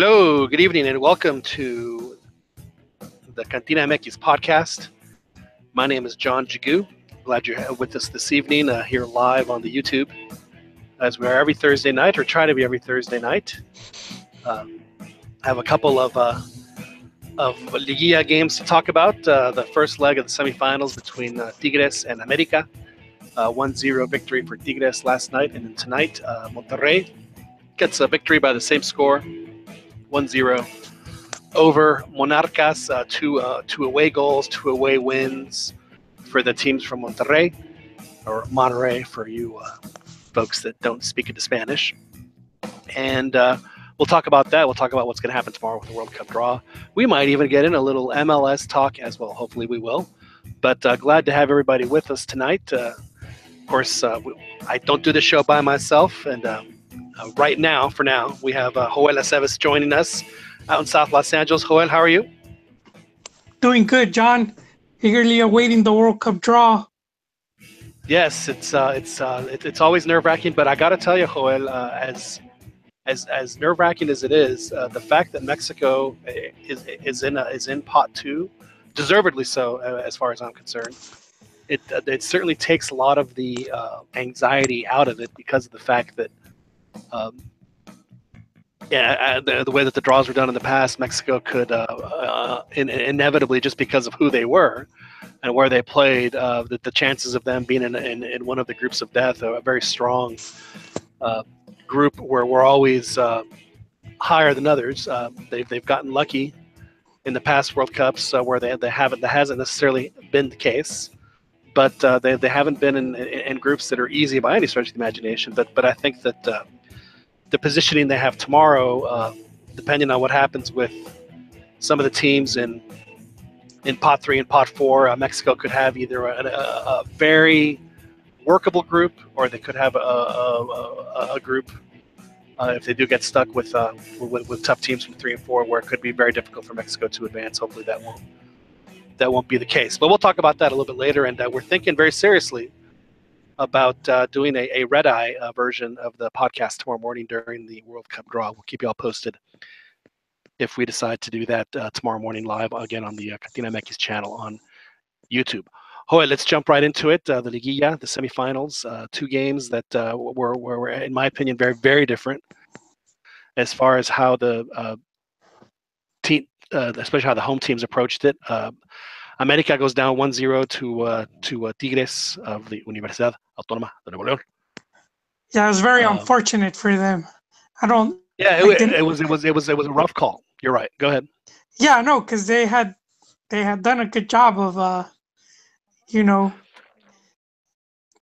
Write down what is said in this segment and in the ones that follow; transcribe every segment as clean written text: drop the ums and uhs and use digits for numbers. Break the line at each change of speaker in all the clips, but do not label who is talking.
Hello, good evening, and welcome to the Cantina MX podcast. My name is John Jagu. Glad you're with us this evening here live on the YouTube, as we are every Thursday night, or try to be every Thursday night. I have a couple of Liguilla games to talk about. The first leg of the semifinals between Tigres and America. 1-0 victory for Tigres last night, and then tonight Monterrey gets a victory by the same score, 1-0 over Monarcas. Two away goals, two away wins for the teams from Monterrey, or Monterrey for you folks that don't speak into Spanish. And we'll talk about that. We'll talk about what's going to happen tomorrow with the World Cup draw. We might even get in a little MLS talk as well. Hopefully we will. But glad to have everybody with us tonight. Of course, I don't do the show by myself. And right now, for now, we have Joel Aceves joining us out in South Los Angeles. Joel, how are you?
Doing good, John. Eagerly awaiting the World Cup draw.
Yes, it's always nerve-wracking, but I got to tell you, Joel, as nerve-wracking as it is, the fact that Mexico is in pot two, deservedly so, as far as I'm concerned, it certainly takes a lot of the anxiety out of it because of the fact that the way that the draws were done in the past, Mexico could inevitably, just because of who they were and where they played, the chances of them being in one of the groups of death, a very strong group where we're always higher than others. They've gotten lucky in the past World Cups where that hasn't necessarily been the case, but they haven't been in groups that are easy by any stretch of the imagination. But I think that the positioning they have tomorrow, depending on what happens with some of the teams in pot 3 and pot 4, Mexico could have either a very workable group, or they could have a group if they do get stuck with tough teams from 3 and 4, where it could be very difficult for Mexico to advance. Hopefully that won't be the case. But we'll talk about that a little bit later, and we're thinking very seriously about doing a red-eye version of the podcast tomorrow morning during the World Cup draw. We'll keep you all posted if we decide to do that tomorrow morning live again on the Cantina MX channel on YouTube. Joel, let's jump right into it. The Liguilla, the semifinals, two games that were, in my opinion, very, very different as far as how the team, especially how the home teams approached it. America goes down 1-0 to Tigres of the Universidad Autónoma de Nuevo León.
Yeah, it was very unfortunate for them.
It was a rough call. You're right. Go ahead.
Yeah, no, because they had done a good job of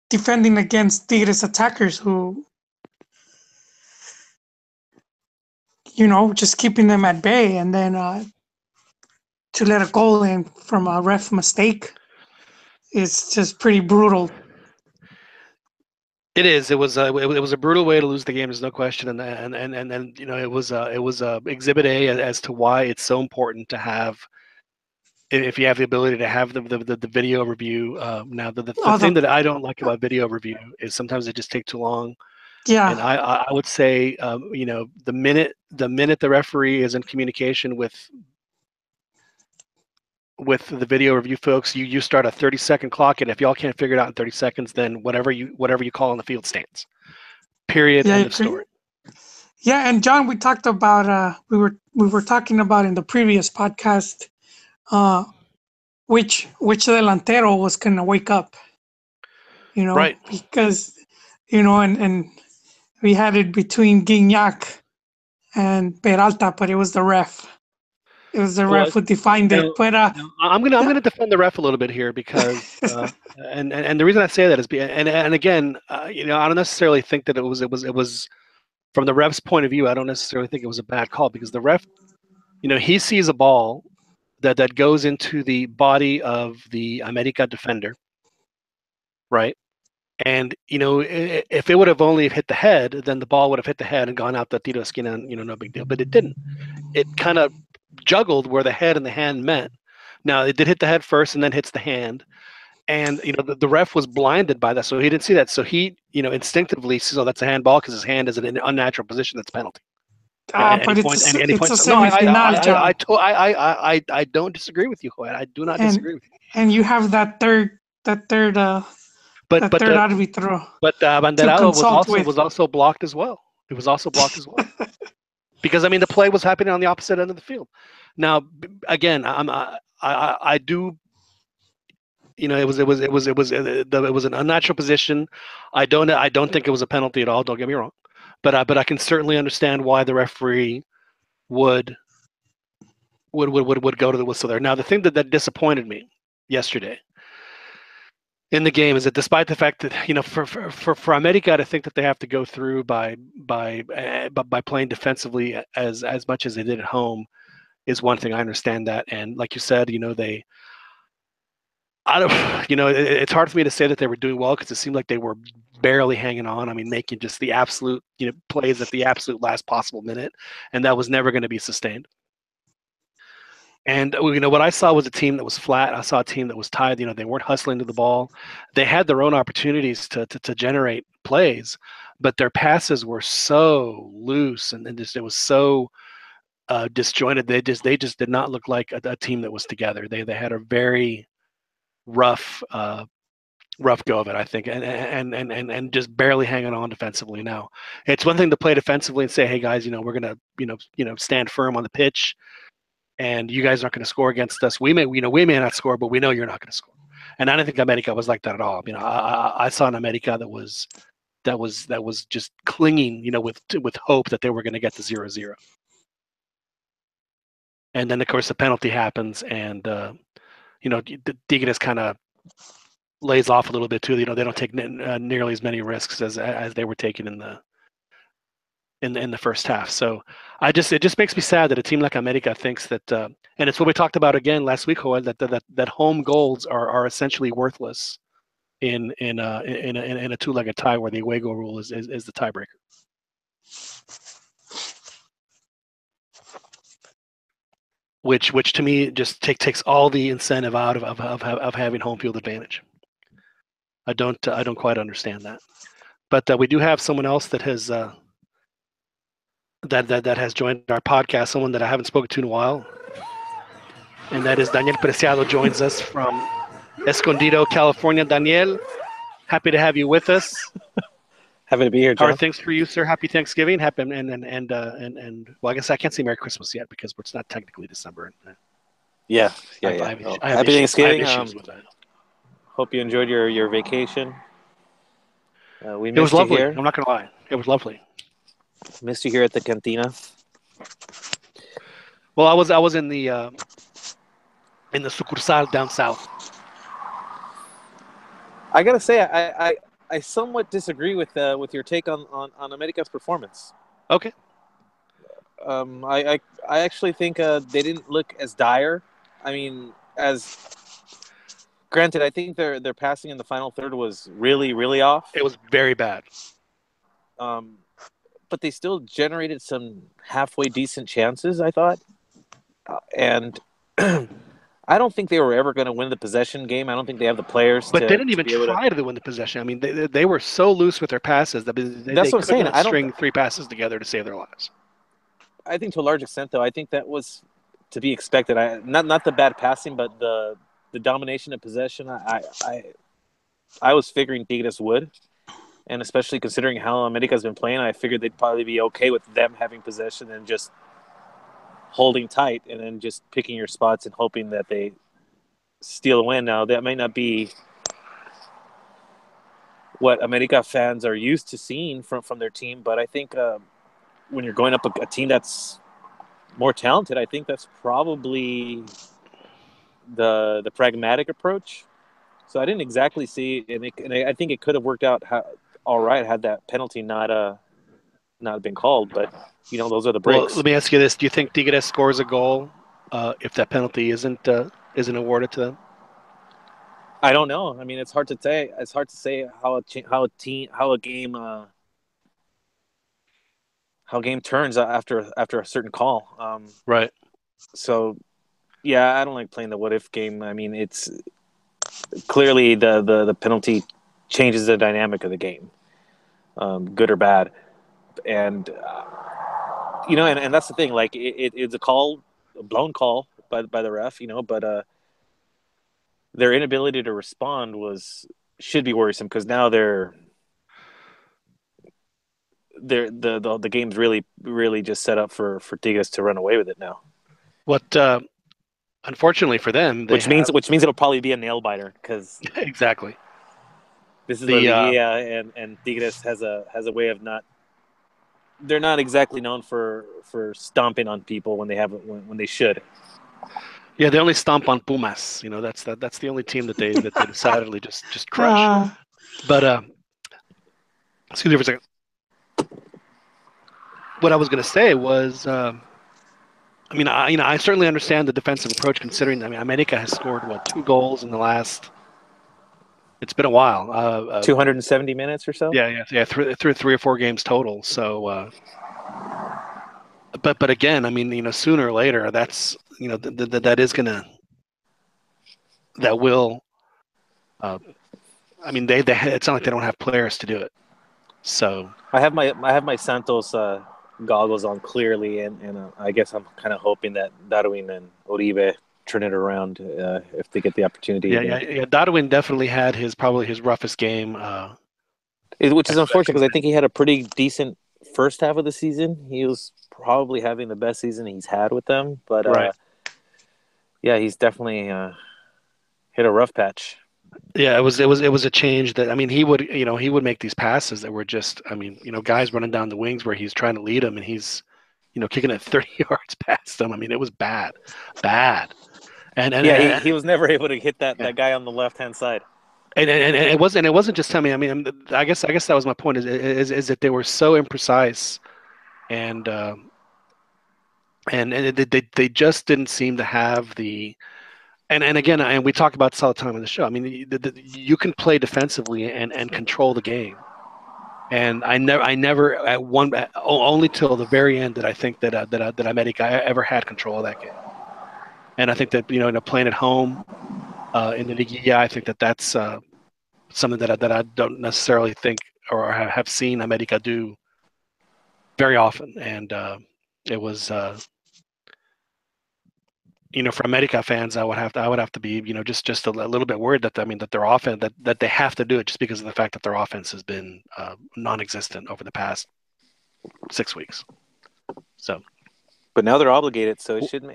defending against Tigres attackers who, just keeping them at bay, and then to let a goal in from a ref mistake is just pretty brutal.
It is. It was a brutal way to lose the game. There's no question, and it was Exhibit A as to why it's so important to have, if you have the ability to have the video review. Now the thing that I don't like about video review is sometimes they just take too long.
Yeah.
And I would say the minute the referee is in communication with the video review folks, you start a 30-second clock, and if y'all can't figure it out in 30 seconds, then whatever you call on the field stands. Period. End of story.
Yeah, and John, we talked about we were talking about in the previous podcast which delantero was gonna wake up.
Right.
Because and we had it between Guignac and Peralta, but it was the ref. It was the ref who defined it. But
I'm gonna defend the ref a little bit here because and the reason I say that is and again I don't necessarily think that it was from the ref's point of view. I don't necessarily think it was a bad call, because the ref, he sees a ball that goes into the body of the America defender, right? And if it would have only hit the head, then the ball would have hit the head and gone out the tiro esquina, and no big deal. But it didn't. It kind of juggled where the head and the hand met. Now it did hit the head first and then hits the hand, and the ref was blinded by that, so he didn't see that. So he instinctly says, "Oh, that's a handball," because his hand is in an unnatural position. That's a penalty. At
But
any point, any
it's
point.
a
No,
semifinal, John.
I don't disagree with you, Joel. I do not
and
disagree with you.
and you have
But
that third arbitro
the
to
abanderado
consult with.
was also blocked as well. It was also blocked as well because I mean the play was happening on the opposite end of the field. Now, again, I do. You know, it was an unnatural position. I don't think it was a penalty at all. Don't get me wrong, but I can certainly understand why the referee would go to the whistle there. Now, the thing that disappointed me yesterday in the game is that despite the fact that, you know, for America to think that they have to go through by playing defensively as much as they did at home is one thing. I understand that, and like you said, you know, I don't, you know, it's hard for me to say that they were doing well because it seemed like they were barely hanging on. I mean, making just the absolute, you know, plays at the absolute last possible minute, and that was never going to be sustained. And you know what I saw was a team that was flat. I saw a team that was tired. You know, they weren't hustling to the ball. They had their own opportunities to generate plays, but their passes were so loose and just it was so disjointed. They just did not look like a team that was together. They had a very rough rough go of it, I think, and just barely hanging on defensively. Now, it's one thing to play defensively and say, hey guys, you know, we're gonna stand firm on the pitch and you guys aren't going to score against us. We may not score, but we know you're not going to score. And I don't think America was like that at all. You know, I saw an America that was just clinging, you know, with hope that they were going to get to 0-0. And then of course the penalty happens, and you know, Tigres kind of lays off a little bit too. You know, they don't take nearly as many risks as they were taking in the first half. So it just makes me sad that a team like America thinks that, and it's what we talked about again last week, Joel, that home goals are essentially worthless in a two-legged tie where the away goal rule is the tiebreaker. Which to me just takes all the incentive out of having home field advantage. I don't quite understand that, but we do have someone else that has. That has joined our podcast, someone that I haven't spoken to in a while, and that is Daniel Preciado joins us from Escondido, California. Daniel, happy to have you with us.
Happy to be here, John.
How are things for you, sir? Happy Thanksgiving. Happy and well, I guess I can't say Merry Christmas yet because it's not technically December.
Yeah. Happy Thanksgiving.
I have issues with that.
Hope you enjoyed your vacation. We missed
It was lovely.
you here.
I'm not gonna lie. It was lovely.
Missed you here at the cantina.
Well, I was in the sucursal down south.
I gotta say, I somewhat disagree with your take on America's performance.
Okay.
I actually think they didn't look as dire. I mean, as granted, I think their passing in the final third was really, really off.
It was very bad.
But they still generated some halfway decent chances, I thought. And I don't think they were ever going to win the possession game. I don't think they have the players
but they didn't even try to win the possession. I mean, they were so loose with their passes that they couldn't string 3 passes together to save their lives.
I think to a large extent, though, I think that was to be expected. Not the bad passing, but the domination of possession. I was figuring Tigres would. And especially considering how America's been playing, I figured they'd probably be okay with them having possession and just holding tight and then just picking your spots and hoping that they steal a win. Now, that may not be what America fans are used to seeing from their team, but I think when you're going up a team that's more talented, I think that's probably the pragmatic approach. So I didn't exactly see, and I think it could have worked out all right had that penalty not been called. But you know, those are the breaks.
Well, let me ask you this: do you think Tigres scores a goal if that penalty isn't awarded to them?
I don't know. I mean, it's hard to say. It's hard to say how a game turns after a certain call.
Right.
So, yeah, I don't like playing the what if game. I mean, it's clearly the penalty changes the dynamic of the game, good or bad. And and that's the thing. Like it's a blown call by the ref, but their inability to respond should be worrisome because now the game's really just set up for Tigres to run away with it now.
What unfortunately for them,
which means it'll probably be a nail biter because
exactly
this is La Liguilla and Tigres has a way of not. They're not exactly known for stomping on people when they should.
Yeah, they only stomp on Pumas. That's the only team that they decidedly just crush. But excuse me for a second. What I was going to say was, I certainly understand the defensive approach considering. America has scored 2 goals in the last. It's been a while.
270 minutes or so.
Yeah. Through 3 or 4 games total. So, but again, sooner or later, that's that is gonna. That will. They it's not like they don't have players to do it. So
I have my Santos goggles on clearly, and I guess I'm kind of hoping that Darwin and Uribe turn it around if they get the opportunity.
Yeah. Darwin definitely had probably his roughest game,
which is unfortunate because I think he had a pretty decent first half of the season. He was probably having the best season he's had with them, but
right.
He's definitely hit a rough patch.
Yeah, it was a change that he would make these passes that were just guys running down the wings where he's trying to lead them and he's kicking it 30 yards past them. It was bad. And
he was never able to hit that guy on the left hand side.
And it wasn't just him. I guess that was my point is that they were so imprecise and they just didn't seem to have the. And again, and we talk about this all the time on the show. You can play defensively and control the game. And I never only till the very end did I think that America ever had control of that game. And I think that playing at home in the Liguilla, I think that that's something that I don't necessarily think or have seen America do very often. And it was. For America fans, I would have to be, just a little bit worried that that their offense that they have to do it just because of the fact that their offense has been non-existent over the past 6 weeks. So,
but now they're obligated, so it should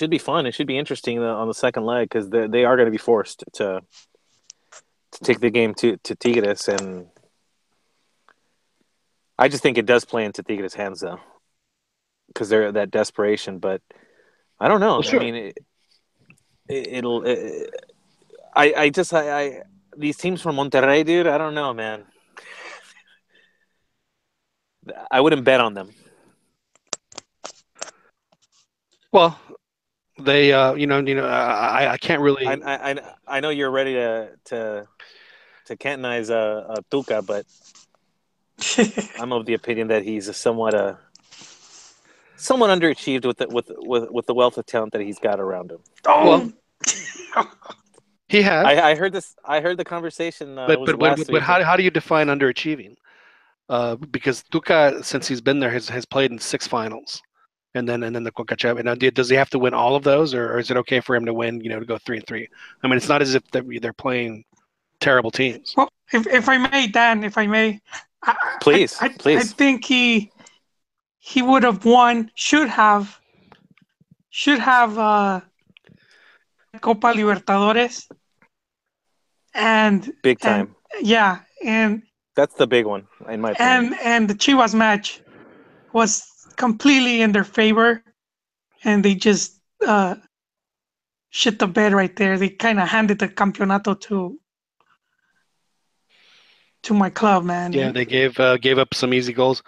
be fun. It should be interesting on the second leg because they are going to be forced to take the game to Tigres, and I just think it does play into Tigres' hands though because they're that desperation, but. I don't know. Well, sure. These teams from Monterrey, dude, I don't know, man. I wouldn't bet on them.
Well, they, I can't really.
I know you're ready to cantonize Tuca, but I'm of the opinion that he's somewhat underachieved with the wealth of talent that he's got around him.
Oh, well, he has.
I heard this. I heard the conversation.
But how do you define underachieving? Because Tuca, since he's been there, has played in 6 finals, and then the Concacaf. And does he have to win all of those, or is it okay for him to win? To go 3-3. It's not as if they're playing terrible teams.
Well, if I may, Dan,
please.
I think he would have won, should have Copa Libertadores and
big time.
And
that's the big one in my opinion.
And the Chivas match was completely in their favor, and they just shit the bed right there. They kind of handed the campeonato to my club, man.
Yeah, they gave up some easy goals.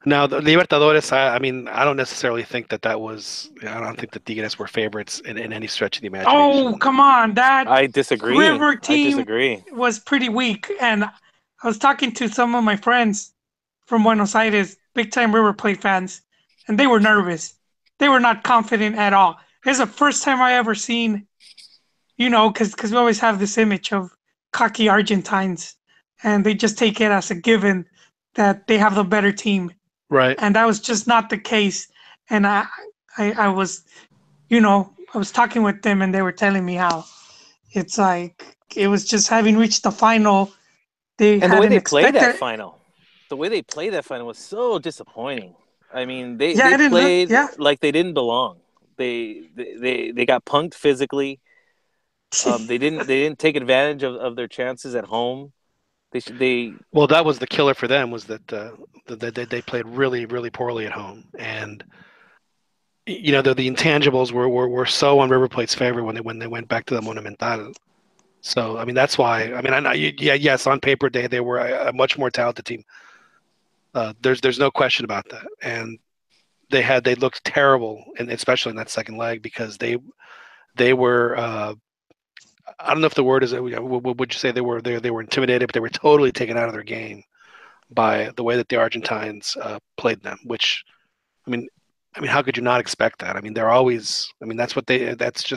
Now, the Libertadores, I don't necessarily think that was. I don't think the Tigres were favorites in any stretch of the imagination.
Oh, come on,
I disagree.
River team was pretty weak, and I was talking to some of my friends from Buenos Aires, big-time River Plate fans, and they were nervous. They were not confident at all. It's the first time I ever seen, because we always have this image of cocky Argentines, and they just take it as a given that they have the better team.
Right.
And that was just not the case. And I was, I was talking with them, and they were telling me how it's like it was just having reached the final. They
And the way
hadn't
they played that
expected.
final, was so disappointing. I mean,
Yeah,
they
it didn't look.
played
Yeah.
like they didn't belong. They got punked physically. They didn't take advantage of their chances at home. They
Well, that was the killer for them, was that they played really, really poorly at home. And the intangibles were so on River Plate's favor when they went back to the Monumental. So I mean that's why. I mean, I know, yes, on paper they were a much more talented team. There's no question about that. And they looked terrible, and especially in that second leg, because they were. I don't know if the word is. Would you say they were intimidated, but they were totally taken out of their game by the way that the Argentines played them. Which, I mean, how could you not expect that? I mean, they're always. I mean, that's what they. That's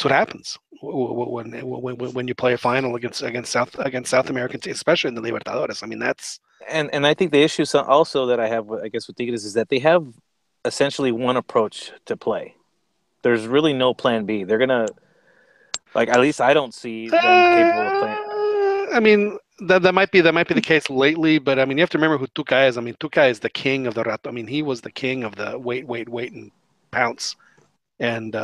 what happens when you play a final against South American teams, especially in the Libertadores. I mean, that's.
and I think the issue also that I have, I guess, with Tigres is that they have essentially one approach to play. There's really no plan B. They're gonna, like, at least I don't see them capable of playing.
I mean, that might be the case lately, but I mean, you have to remember who Tuca is. I mean, Tuca is the king of the rato. I mean, he was the king of the wait, and pounce, and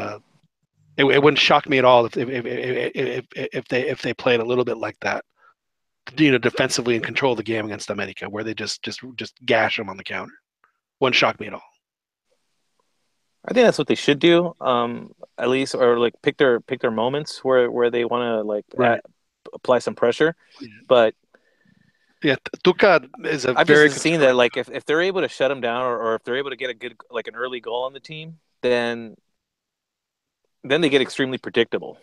it wouldn't shock me at all if they played a little bit like that, defensively and control the game against America, where they just gash them on the counter. Wouldn't shock me at all.
I think that's what they should do, at least, or like pick their moments where they want to
Right.
apply some pressure.
Yeah.
But
yeah, Tuca is a
I've
very
just seen that, like, if they're able to shut them down, or if they're able to get a good, like, an early goal on the team, then they get extremely predictable.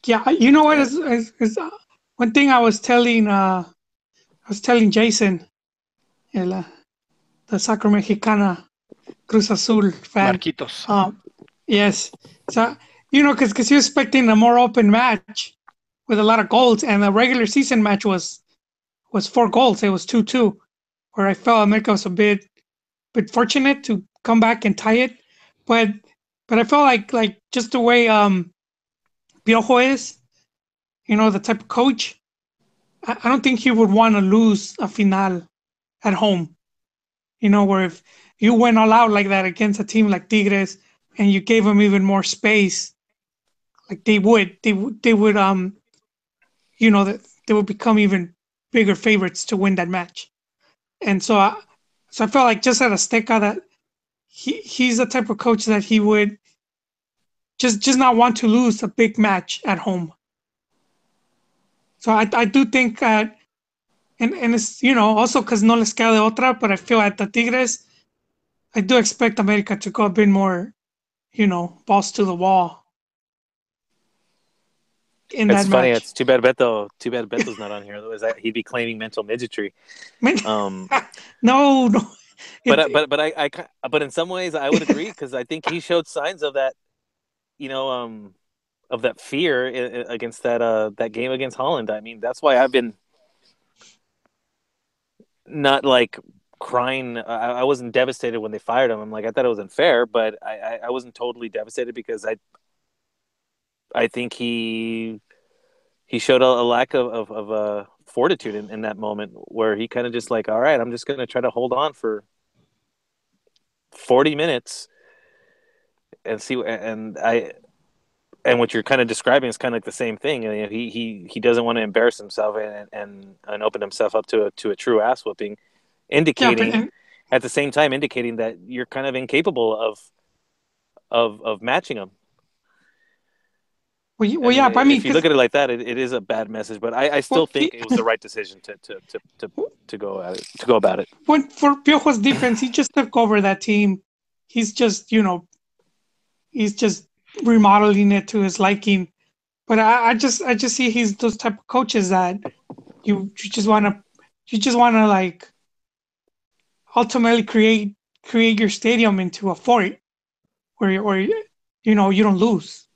Yeah, you know what is one thing I was telling Jason, the Soccer Mexicana Cruz Azul fan.
Marquitos.
Yes. So, because he was expecting a more open match with a lot of goals, and the regular season match was 4 goals. It was 2-2, where I felt America was a bit fortunate to come back and tie it. But I felt like just the way Piojo is, the type of coach, I don't think he would want to lose a final at home. Where if you went all out like that against a team like Tigres and you gave them even more space, like they would that they would become even bigger favorites to win that match. And so I felt like just at Azteca that he's the type of coach that he would just not want to lose a big match at home. So I do think that, and it's, also because no les queda de otra, but I feel at the Tigres, I do expect America to go a bit more, balls to the wall in
It's
that
funny.
match.
It's too bad Beto's not on here. Otherwise, he'd be claiming mental midgetry.
No.
But in some ways, I would agree, because I think he showed signs of that, of that fear against that game against Holland. I mean, that's why I've been not like crying. I wasn't devastated when they fired him. I'm like, I thought it was unfair, but I wasn't totally devastated, because I think he showed a lack of fortitude in that moment, where he kind of just like, all right, I'm just going to try to hold on for 40 minutes and see. And what you're kind of describing is kind of like the same thing. He doesn't want to embarrass himself and open himself up to a true ass whooping, indicating at the same time indicating that you're kind of incapable of matching him.
Well, yeah, but I mean,
if you look at it like that, it is a bad message. But I still think it was the right decision to go about it.
When for Piojo's defense, he just took over that team. He's just remodeling it to his liking. But I just see he's those type of coaches that you just want to like ultimately create your stadium into a fort where you don't lose.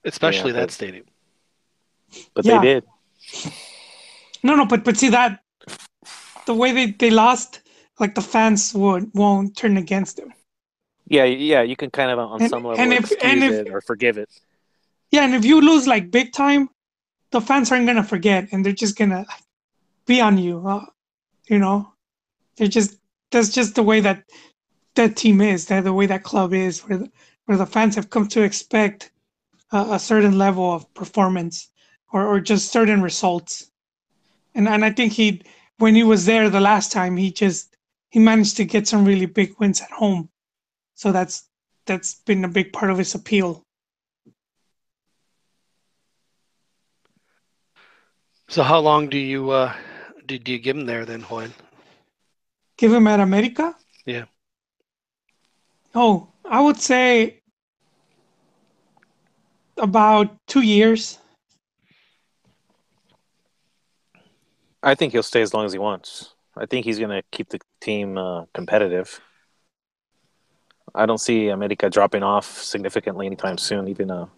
Especially that stadium.
But they did.
No, but see that the way they lost, like the fans won't turn against them.
Yeah, you can kind of on some level excuse it or forgive it.
Yeah, and if you lose like big time, the fans aren't gonna forget, and they're just gonna be on you. You know, they're just that's just the way that team is, that the way that club is, where the fans have come to expect a certain level of performance or just certain results. And I think when he was there the last time, he managed to get some really big wins at home. So that's been a big part of his appeal.
So how long do you give him there then, Juan?
Give him at America?
Yeah.
Oh, I would say about 2 years.
I think he'll stay as long as he wants. I think he's going to keep the team competitive. I don't see America dropping off significantly anytime soon. Even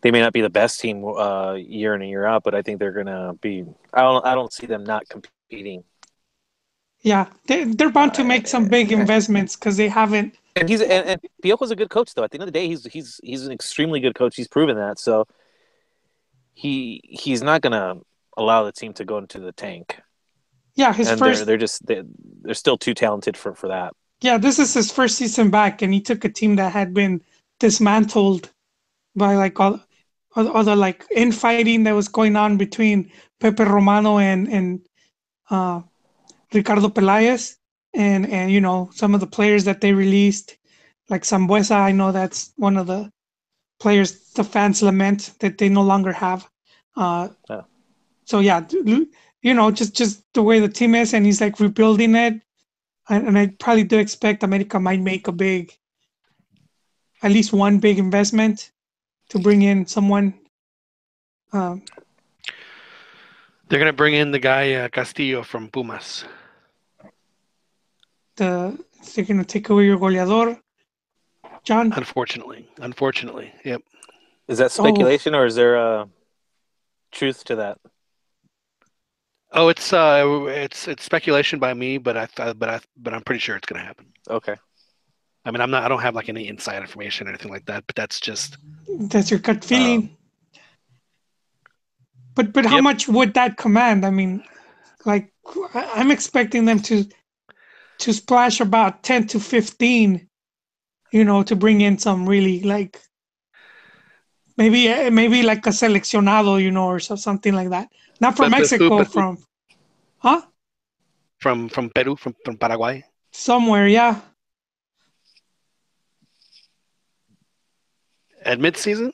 they may not be the best team year in and year out, but I think they're going to be. I don't see them not competing.
Yeah, they're bound to make some big investments because they haven't.
And Piojo's a good coach, though. At the end of the day, he's an extremely good coach. He's proven that. So he's not going to allow the team to go into the tank.
Yeah,
they're still too talented for that.
Yeah, this is his first season back, and he took a team that had been dismantled by like all the like infighting that was going on between Pepe Romano and Ricardo Pelaez, and some of the players that they released, like Sambuesa. I know that's one of the players the fans lament that they no longer have. So yeah, just the way the team is, and he's like rebuilding it, and I probably do expect America might make at least one big investment to bring in someone.
They're going to bring in the guy Castillo from Pumas.
They're going to take away your goleador, John.
Unfortunately, yep.
Is that speculation or is there a truth to that?
Oh, it's speculation by me, but I'm pretty sure it's going to happen.
Okay.
I mean, I don't have like any inside information or anything like that, but
that's your gut feeling. But how much would that command? I mean, like I'm expecting them to splash about 10 to 15, to bring in some really like maybe like a seleccionado, or something like that. Not from Mexico, from
Peru, from Paraguay.
Somewhere, yeah.
At mid-season?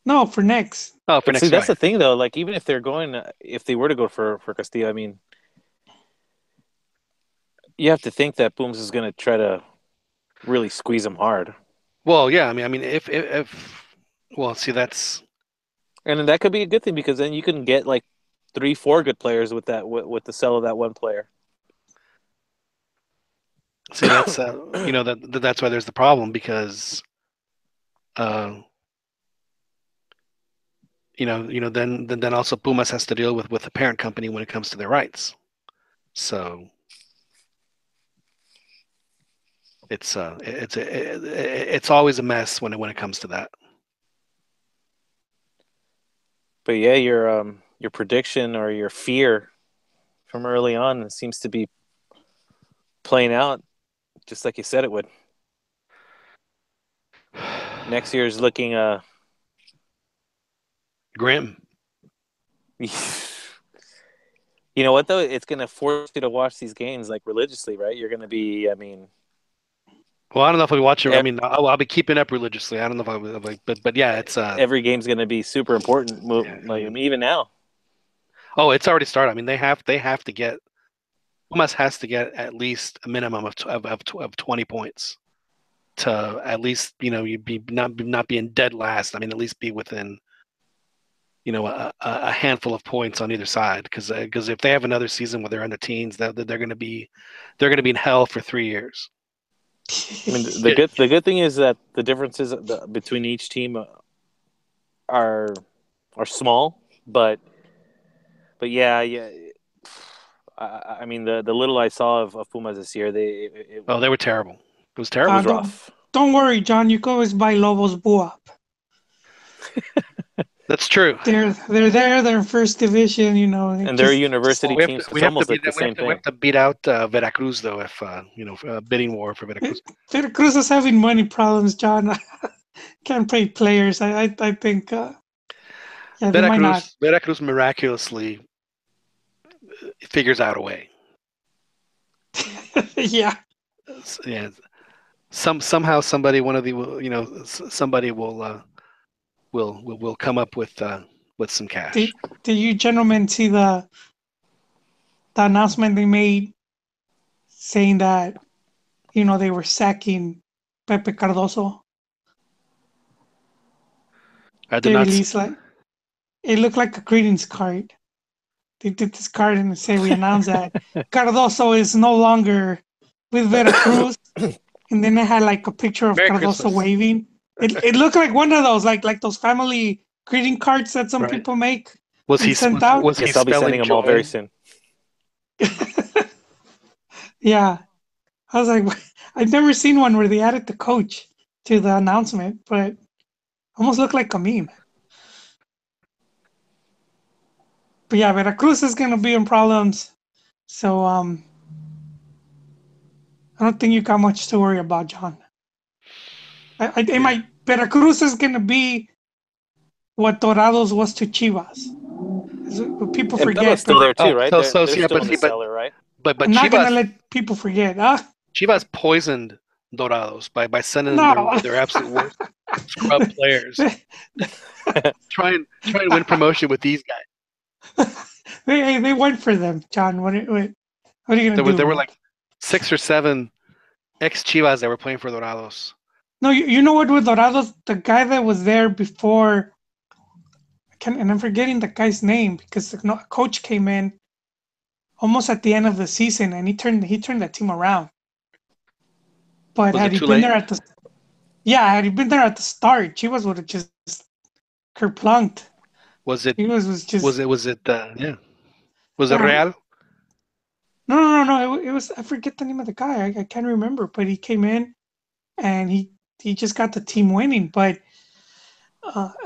No, for next.
Oh, for next.
See, that's the thing, though. Like, even if they were to go for Castillo, I mean, you have to think that Booms is going to try to really squeeze him hard.
Well, yeah. I mean, if well, see, that's,
and that could be a good thing because then you can get like 3-4 good players with with the sell of that one player.
See, that's that's why there's the problem because, then also Pumas has to deal with the parent company when it comes to their rights. So it's always a mess when it comes to that.
But yeah, your prediction or your fear from early on seems to be playing out just like you said it would. Next year is looking
grim.
You know what, though? It's going to force you to watch these games like religiously, right? You're going to be, I mean...
Well, I don't know if we watch it. I mean, I'll be keeping up religiously. I don't know if I will, but yeah, it's...
every game's going to be super important, like, even now.
Oh, it's already started. I mean, they have to get... Pumas has to get at least a minimum of 20 points to at least, you'd be not being dead last. I mean, at least be within... a handful of points on either side, because if they have another season where they're in the teens, they're going to be in hell for 3 years.
I mean, the good thing is that the differences between each team are small, but yeah. I mean, the little I saw of Pumas this year,
they were terrible. It was terrible.
It was rough.
Don't worry, John. You can always buy Lobos Buap.
That's true.
They're there. They're in first division,
and they're a university team. So it's almost like the same thing.
We have to beat out Veracruz, though, if bidding war for Veracruz.
Veracruz is having money problems, John. Can't pay players. I think. They might not.
Veracruz miraculously figures out a way.
Yeah.
Yeah. Somehow somebody somebody will come up with some cash.
Did you gentlemen see the announcement they made saying that they were sacking Pepe Cardoso? They released it looked like a greetings card. They did this card and say we announced that Cardoso is no longer with Veracruz, and then it had like a picture of
Merry
Cardoso
Christmas.
waving. It looked like one of those like those family greeting cards that some people make.
Was he
sent out?
Yes, I'll be sending them all very soon.
Yeah, I was like, I've never seen one where they added the coach to the announcement, but almost looked like a meme. But yeah, Veracruz is gonna be in problems, so I don't think you got much to worry about, John. Veracruz is gonna be what Dorados was to Chivas. People forget.
They're still there too, right?
They're
still in the cellar, right?
But
I'm not gonna let people forget, huh?
Chivas poisoned Dorados by sending their absolute worst scrub players. try and win promotion with these guys.
They went for them, John. What are you gonna do?
There were like 6 or 7 ex-Chivas that were playing for Dorados.
No, you know what with Dorados, the guy that was there before, and I'm forgetting the guy's name because a coach came in almost at the end of the season and he turned that team around. But had he been there had he been there at the start, Chivas would have just kerplunked.
Was it?
Was it?
Was it Real?
No. It was. I forget the name of the guy. I can't remember. But he came in, and he just got the team winning. But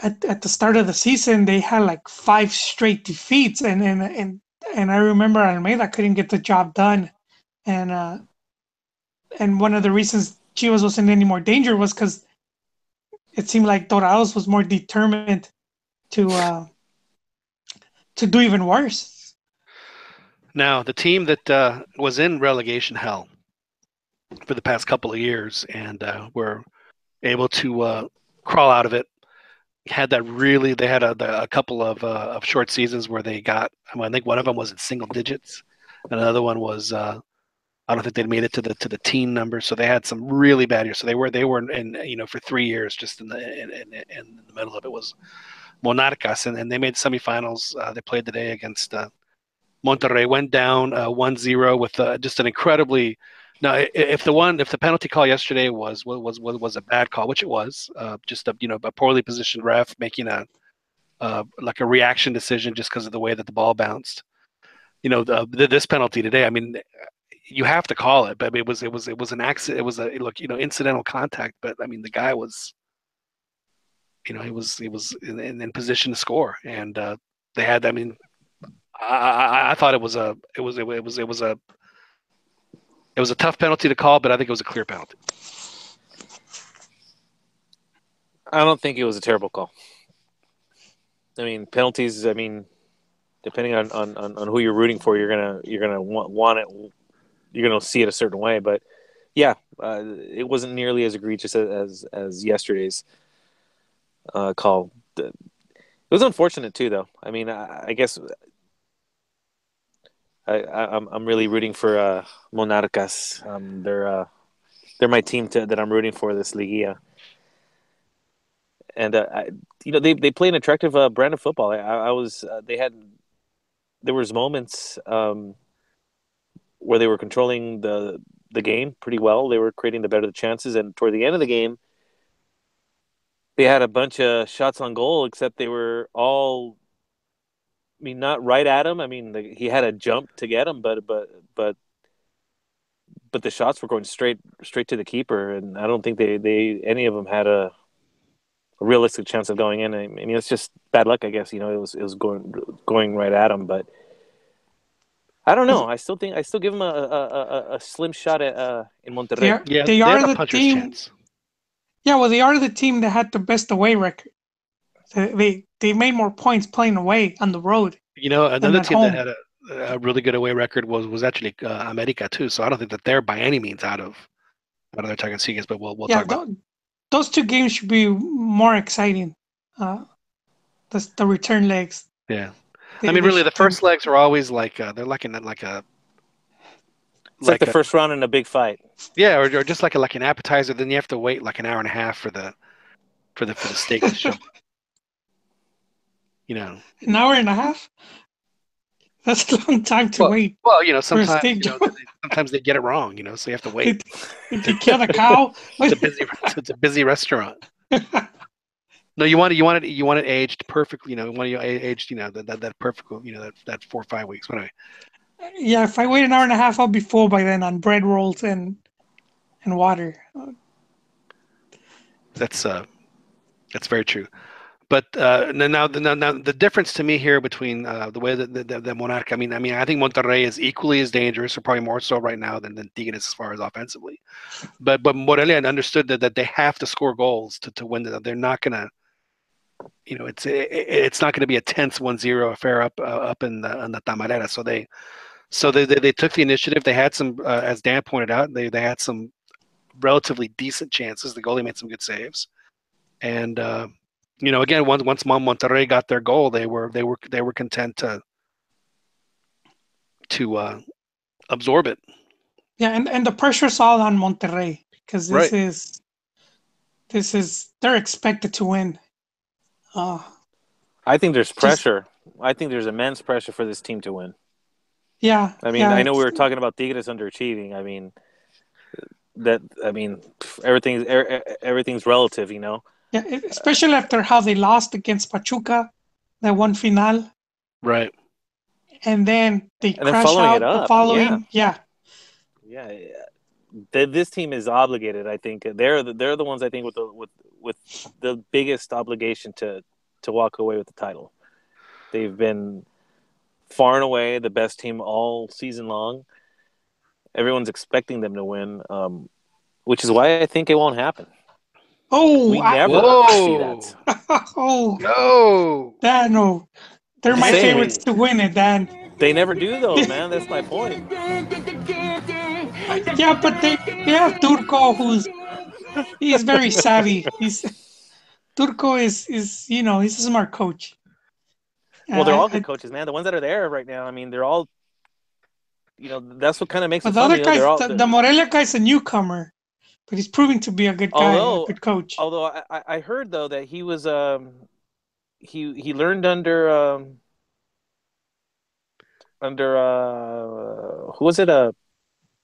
at the start of the season, they had like 5 straight defeats, and I remember Almeida couldn't get the job done, and one of the reasons Chivas wasn't any more danger was because it seemed like Dorados was more determined to do even worse.
Now, the team that was in relegation hell for the past couple of years and were able to crawl out of it, they had a couple of short seasons where they got, I think one of them was in single digits. Another one was, I don't think they made it to the teen number. So they had some really bad years. So they were in, for 3 years, just in the middle of it was Monarcas, and they made semifinals. They played today against Monterrey. Went down 1-0 with just an incredibly. Now, if the penalty call yesterday was a bad call, which it was, just a poorly positioned ref making a reaction decision just because of the way that the ball bounced. This penalty today. I mean, you have to call it, but it was an accident. It was incidental contact. But I mean, the guy was. He was in position to score, and they had. I mean, I thought it was a tough penalty to call, but I think it was a clear penalty.
I don't think it was a terrible call. I mean, penalties. I mean, depending on who you're rooting for, you're gonna want it. You're gonna see it a certain way, but yeah, it wasn't nearly as egregious as yesterday's call. It was unfortunate too, though. I mean, I guess I'm really rooting for Monarcas. They're my team that I'm rooting for this Liguilla, and they play an attractive brand of football. There was moments where they were controlling the game pretty well. They were creating the better chances, and toward the end of the game, they had a bunch of shots on goal, except they were all mean, not right at him. I mean, he had a jump to get him, but the shots were going straight to the keeper, and I don't think they any of them had a realistic chance of going in. I mean, it's just bad luck, I guess. It was going right at him, but I don't know. I still give him a slim shot at in Monterrey.
They
have
are
a
the
puncher's
team.
chance.
Yeah, well, they are the team that had the best away record. They made more points playing away on the road.
Another team
home.
that had a really good away record was actually America too. So I don't think that they're by any means out of their Tagansigas, but we'll talk about
those two games should be more exciting. The return legs.
Yeah, I mean, really, the first legs are always like they're like
it's like the first round in a big fight.
Yeah, or just like an appetizer. Then you have to wait like an hour and a half for the steak to show up.
An hour and a half. That's a long time to wait.
Well, sometimes they get it wrong. So you have to wait.
Did you kill the cow?
It's a busy restaurant. No, you want it aged perfectly. You want it aged. That perfect. That 4 or 5 weeks. Anyway.
Yeah, if I wait an hour and a half, I'll be full by then on bread rolls and water.
That's very true. But now the difference to me here between the way that the Monarca, I mean, I think Monterrey is equally as dangerous, or probably more so right now than Tigres as far as offensively. But Morelia understood that they have to score goals to win. They're not gonna, it's not gonna be a tense 1-0 affair up in the Tamarera. So they took the initiative. They had some, as Dan pointed out, they had some relatively decent chances. The goalie made some good saves, and. Again, once Monterrey got their goal, they were content to absorb it.
Yeah, and the pressure's all on Monterrey because this is they're expected to win.
I think there's pressure. I think there's immense pressure for this team to win.
Yeah,
I mean, I know we were talking about Tigres underachieving. I mean, everything's relative,
Yeah, especially after how they lost against Pachuca, that one final.
Right.
And then they crash out the following. Yeah.
This team is obligated. I think they're the ones. I think with the biggest obligation to walk away with the title. They've been far and away the best team all season long. Everyone's expecting them to win, which is why I think it won't happen.
Oh,
we never see that.
Oh,
no.
Dan, no. They're my favorites to win it, Dan.
They never do, though, man. That's my point.
Yeah, but they have Turco, he's very savvy. Turco is he's a smart coach.
Well, they're all good coaches, man. The ones that are there right now, I mean, they're all, that's what kind of makes it fun.
The other guy, the Morelia guy's a newcomer. But he's proving to be a good guy, a good coach.
Although I heard though that he was he learned under who was it?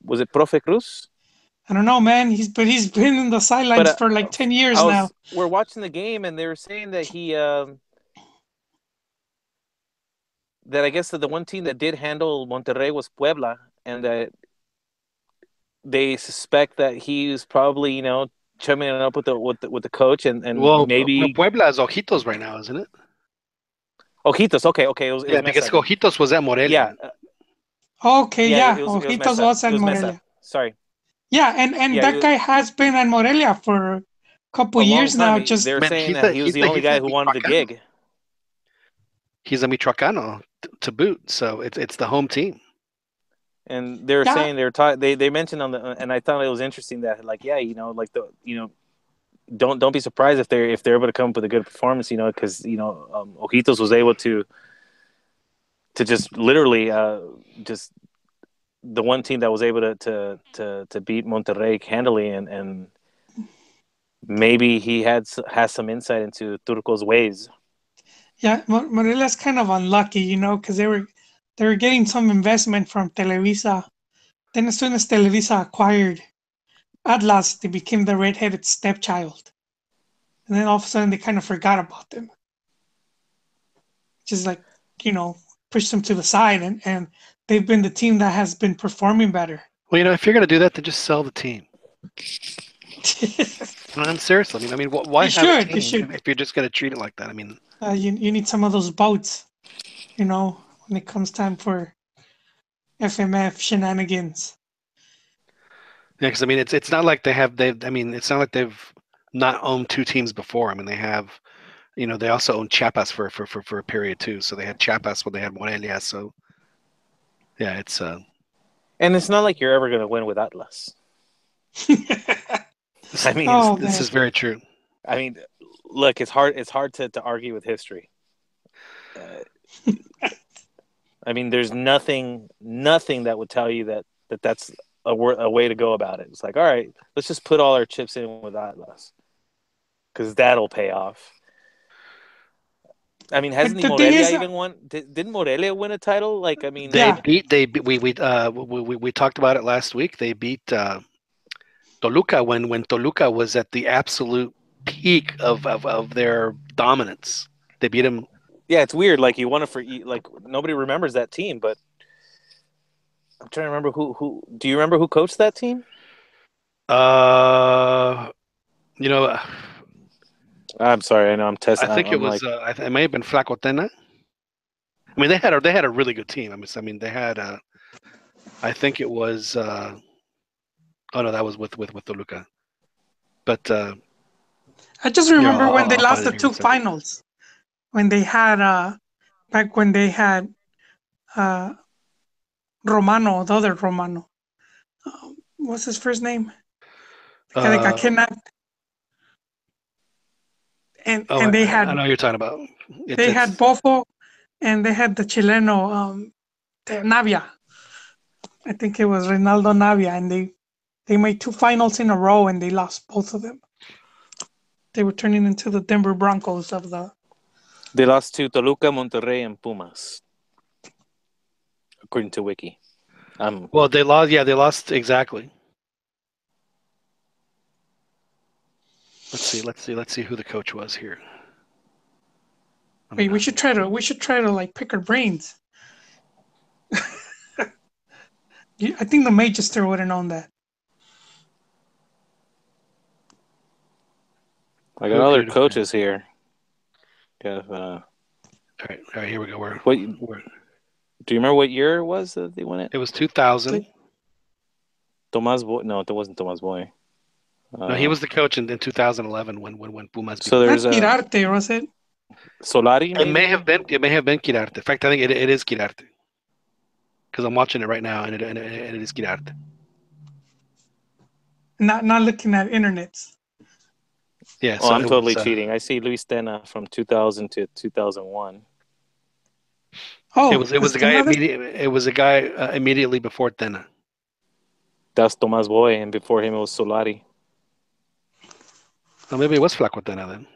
Was it Profe Cruz?
I don't know, man. He's been in the sidelines for like 10 years now.
We're watching the game and they were saying that he that I guess that the one team that did handle Monterrey was Puebla, and that they suspect that he was probably, chumming it up with the coach and maybe
Puebla is Ojitos right now, isn't it?
Ojitos, okay. It was
because Ojitos was at Morelia.
Yeah.
Ojitos was at Morelia.
Sorry.
Yeah, and that guy has been at Morelia for a couple years now.
They're saying that he was the only guy who wanted the gig.
He's a Michoacano to boot, so it's the home team.
And they were saying they mentioned and I thought it was interesting that don't be surprised if they're able to come up with a good performance, because Ojitos was able to just literally just the one team that was able to beat Monterrey handily, and maybe he has some insight into Turco's ways.
Yeah, Morelia's kind of unlucky, because they were getting some investment from Televisa. Then as soon as Televisa acquired Atlas, they became the red-headed stepchild. And then all of a sudden they kind of forgot about them. Just like, pushed them to the side, and they've been the team that has been performing better.
Well, if you're going to do that, then just sell the team. I'm serious. Why have a team if you're just going to treat it like that?
You need some of those boats, when it comes time for FMF shenanigans.
Yeah, because it's not like it's not like they've not owned two teams before. They have, they also owned Chiapas for a period too. So they had Chiapas when they had Morelia. So yeah, it's
and it's not like you're ever going to win with Atlas.
This is very true.
Look, it's hard to argue with history. There's nothing that would tell you that's a way to go about it. It's like, all right, let's just put all our chips in with Atlas because that'll pay off. Hasn't Morelia even won? Didn't Morelia win a title?
We talked about it last week. They beat Toluca when Toluca was at the absolute peak of their dominance. They beat him.
Yeah, it's weird. You won it for nobody remembers that team, but I'm trying to remember who. Do you remember who coached that team? I'm sorry. I know I'm testing.
I think it was. It may have been Flacotena. They had a really good team. They had. I think it was. Oh no, that was with Toluca. But
I just remember when they lost the two finals. When they had back when they had Romano, the other Romano. What's his first name? The guy that got kidnapped. And they had.
I know you're talking about.
They had Bofo, and they had the Chileno Navia. I think it was Reinaldo Navia, and they made two finals in a row, and they lost both of them. They were turning into the Denver Broncos of the.
They lost to Toluca, Monterrey, and Pumas, according to Wiki.
Well, they lost. Yeah, they lost exactly. Let's see who the coach was here.
Wait, we should try to pick our brains. I think the Magister would have known that.
I got other coaches here. Yeah.
All right. Here we go.
Do you remember what year it was that they won it?
It was 2000.
Tomás Boy? No, it wasn't Tomás Boy.
No, he was the coach in 2011 when Pumas.
So there's
Quirarte, was it?
Solari.
It may have been Quirarte. In fact, I think it is Quirarte because I'm watching it right now, and it is Quirarte.
Not looking at internets.
Yeah, so I'm totally cheating. I see Luis Tena from 2000 to 2001.
Oh, it was a guy immediately before Tena.
That's Tomás Boy, and before him it was Solari.
Well, maybe it was Flaco Tena then.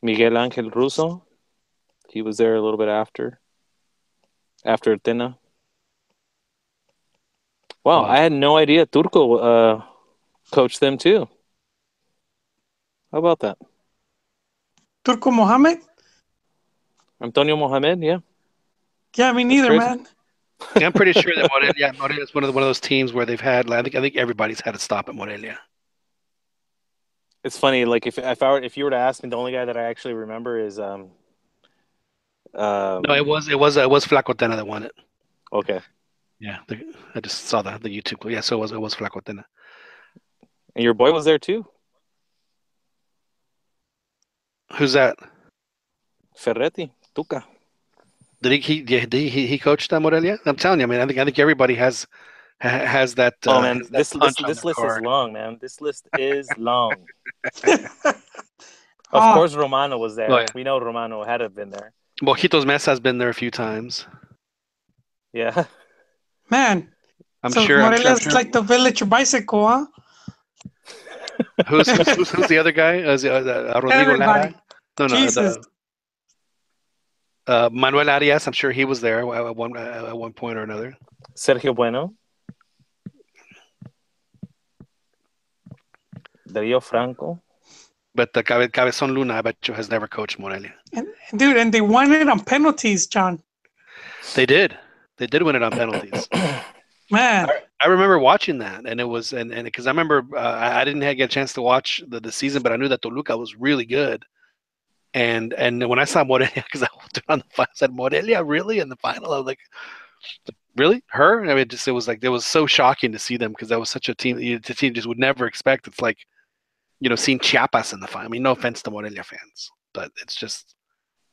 Miguel Ángel Russo, he was there a little bit after Tena. Wow, I had no idea Turco coached them too. How about that?
Turco Mohamed?
Antonio Mohamed, yeah.
Yeah, me neither, man.
Yeah, I'm pretty sure that Morelia is one of those teams where they've had. I think everybody's had a stop at Morelia.
It's funny, if you were to ask me, the only guy that I actually remember is
no, it was Flaco Tena that won it.
Okay.
Yeah, I just saw the YouTube clip. Yeah, so it was Flaco Tena.
And your boy was there too.
Who's that?
Ferretti, Tuca.
Did he coached Morelia? I'm telling you, I think everybody has that.
Oh man, this list is long, man. This list is long. Of course, Romano was there. Oh, yeah. We know Romano had to have been there.
Mojitos Mesa has been there a few times.
Yeah,
man.
I'm sure.
Morelia's like the village bicycle, huh?
Who's the other guy? Rodrigo Lara? No,
Jesus.
Manuel Arias, I'm sure he was there at one point or another.
Sergio Bueno. Darío Franco.
But the Cabezon Luna, I bet you, has never coached Morelia.
And dude, and they won it on penalties, John.
They did. They did win it on penalties.
Man,
I remember watching that, and it was and because I remember I didn't get a chance to watch the season, but I knew that Toluca was really good. And when I saw Morelia, because I on the final, I said Morelia really in the final. I was like, really her? I mean, it was so shocking to see them because that was such a team the team just would never expect. It's like seeing Chiapas in the final. I mean, no offense to Morelia fans, but it's just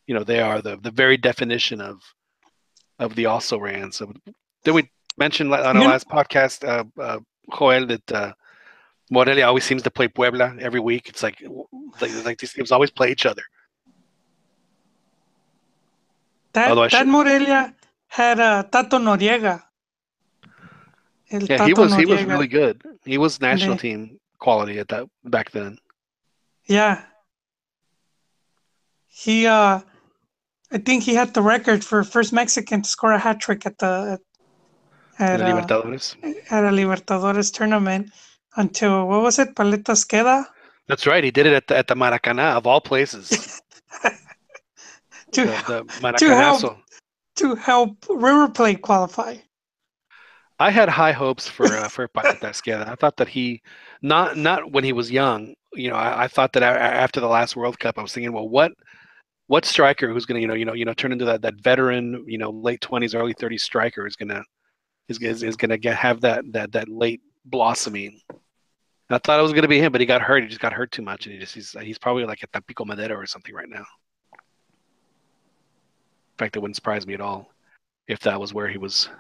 they are the very definition of the also ran. So did we mention on our last podcast, Joel, that Morelia always seems to play Puebla every week? It's like these teams always play each other.
That Morelia had Tato Noriega.
Yeah, he was really good. He was national team quality at that back then.
Yeah. I think he had the record for first Mexican to score a hat trick at a Libertadores tournament until what was it, Paletas Queda?
That's right. He did it at the Maracanã of all places. the Maracanazo.
To help River Plate qualify.
I had high hopes for Paletas Queda. I thought that he not when he was young. I thought that after the last World Cup, I was thinking, well, what striker who's going to turn into that veteran, late 20s, early 30s striker is going to have that late blossoming. And I thought it was going to be him, but he got hurt. He just got hurt too much, and he's probably like at Tampico Madero or something right now. In fact, it wouldn't surprise me at all if that was where he was.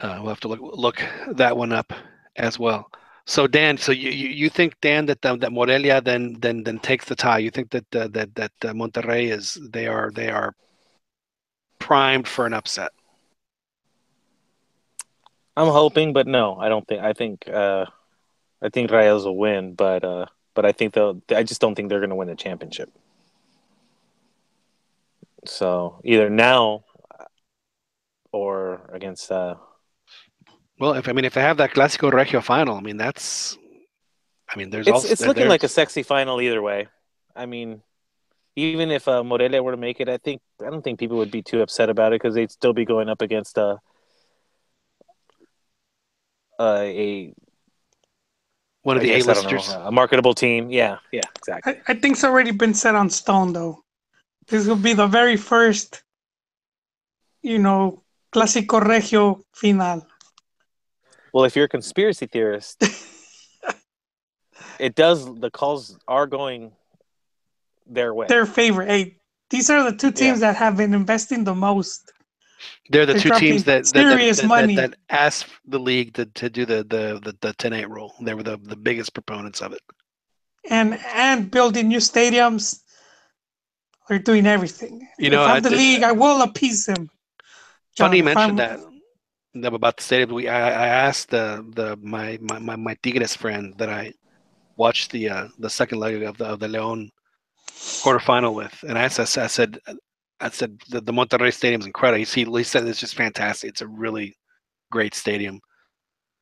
We'll have to look that one up as well. So Dan, you think, Dan, that Morelia then takes the tie? You think that Monterrey they are primed for an upset?
I'm hoping, but no, I don't think. I think Rayados will win, but I think I just don't think they're going to win the championship. So either now or against.
Well, if they have that Clásico Regio final,
it's looking like a sexy final either way. I mean, even if Morelia were to make it, I don't think people would be too upset about it because they'd still be going up against a
one of the A-listers,
a marketable team. Yeah, exactly.
I think it's already been set on stone, though. This will be the very first, Clásico Regio final.
Well, if you're a conspiracy theorist, the calls are going their way.
Their favorite. Hey, these are the two teams that have been investing the most.
They're the two teams that
money.
that asked the league to do the 10-8 rule. They were the biggest proponents of it.
And building new stadiums. They're doing everything. If I'm the league, I will appease them.
Funny you mentioned that about the stadium. I asked my Tigres friend that I watched the second leg of the León quarterfinal with, and I said the Monterrey Stadium's incredible. He said it's just fantastic. It's a really great stadium.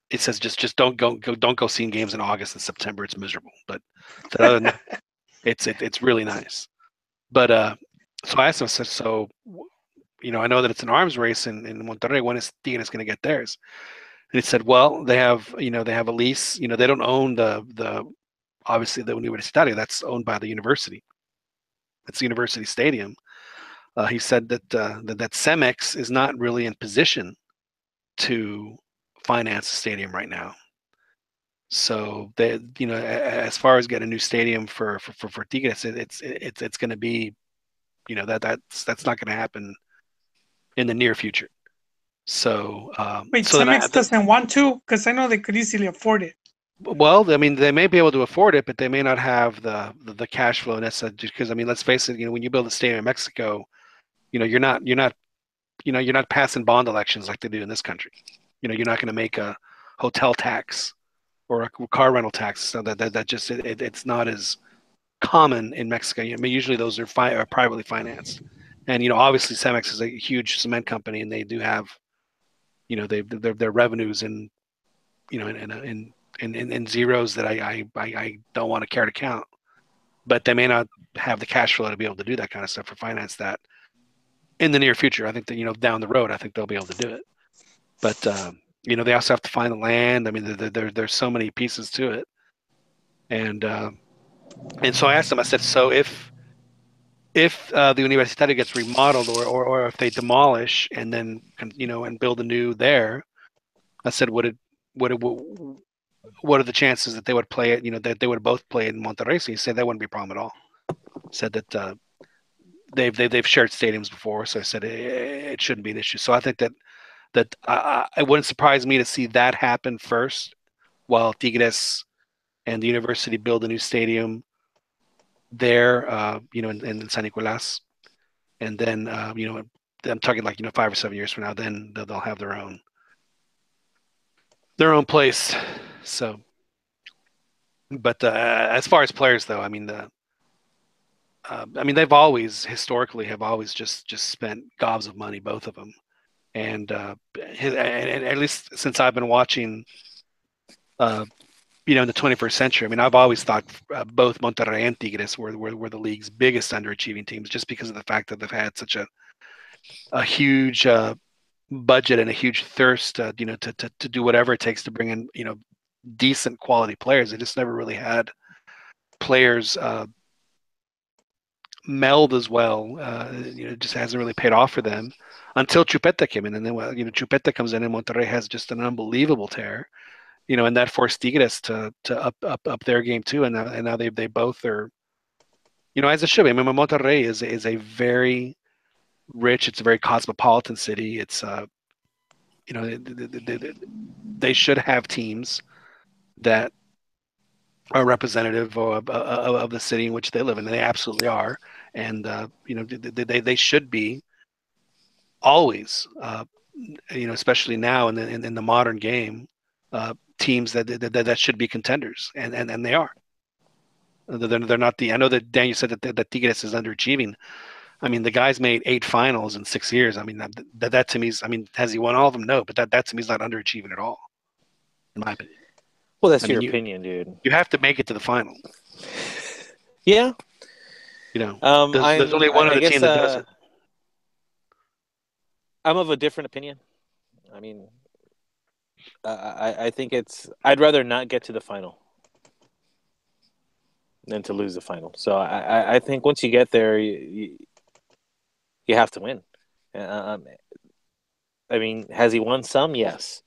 It says just don't go seeing games in August and September. It's miserable. But other than that, it's really nice. But so I asked him, so I know that it's an arms race in Monterrey. When is Tigres going to get theirs? And he said, well, they have a lease. They don't own the obviously the Universitario. That's owned by the university. It's the university stadium. He said that Cemex is not really in position to finance the stadium right now. So they, as far as getting a new stadium for Tigres, it's going to be, that's not going to happen in the near future. So
wait, so Cemex doesn't want to, because I know they could easily afford it.
Well, they may be able to afford it, but they may not have the cash flow necessary. Because let's face it, when you build a stadium in Mexico, you're not passing bond elections like they do in this country. You're not going to make a hotel tax or a car rental tax. So that just it's not as common in Mexico. Usually those are privately financed, and obviously Cemex is a huge cement company, and they do have their revenues in in zeros that I don't want to care to count. But they may not have the cash flow to be able to do that kind of stuff or finance that in the near future. I think that down the road, I think they'll be able to do it. But they also have to find the land. I mean, there's so many pieces to it. And so I asked them. I said, so if the Universitario gets remodeled, or if they demolish and then and build a new there, I said, what are the chances that they would play it? That they would both play in Monterrey? So he said that wouldn't be a problem at all. Said that they've shared stadiums before, so I said it shouldn't be an issue. So I think that it wouldn't surprise me to see that happen first, while Tigres and the university build a new stadium there, in San Nicolas, and then I'm talking like 5 or 7 years from now, then they'll have their own place. So, but as far as players though, I mean they've always historically have always just spent gobs of money, both of them, and at least since I've been watching, in the 21st century. I mean, I've always thought both Monterrey and Tigres were the league's biggest underachieving teams, just because of the fact that they've had such a huge budget and a huge thirst, to do whatever it takes to bring in, decent quality players. They just never really had players meld as well. It just hasn't really paid off for them until Chupeta came in, and then Chupeta comes in, and Monterrey has just an unbelievable tear. And that forced Tigres to up their game too, and now they both are, as it should be. I mean, Monterrey is a very rich, it's a very cosmopolitan city. It's they should have teams that are representative of the city in which they live in, and they absolutely are. And they should be always, especially now in the modern game, teams that should be contenders, and they are. They're not I know that Daniel said that Tigres is underachieving. I mean, the guy's made 8 finals in 6 years. I mean, that to me is, I mean, has he won all of them? No, but that to me is not underachieving at all, in my opinion.
Well, that's your opinion, dude.
You have to make it to the final.
Yeah.
There's only one other team that does it.
I'm of a different opinion. I mean, I think I'd rather not get to the final than to lose the final. So I think once you get there, you have to win. I mean, has he won some? Yes.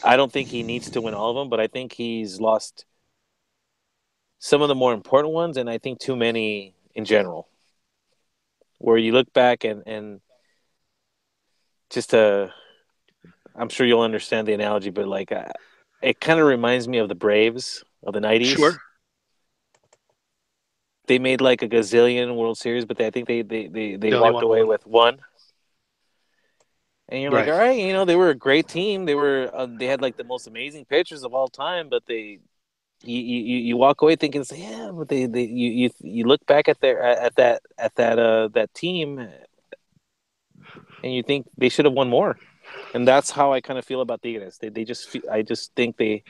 I don't think he needs to win all of them, but I think he's lost some of the more important ones, and I think too many in general. Where you look back and just I'm sure you'll understand the analogy, but like it kind of reminds me of the Braves of the 90s.
Sure.
They made like a gazillion World Series, but I think they walked away with one. And you're like, all right, they were a great team. They had like the most amazing pitchers of all time, but you walk away thinking, yeah, but you look back at that team, and you think they should have won more. And that's how I kind of feel about Tigres. I just think they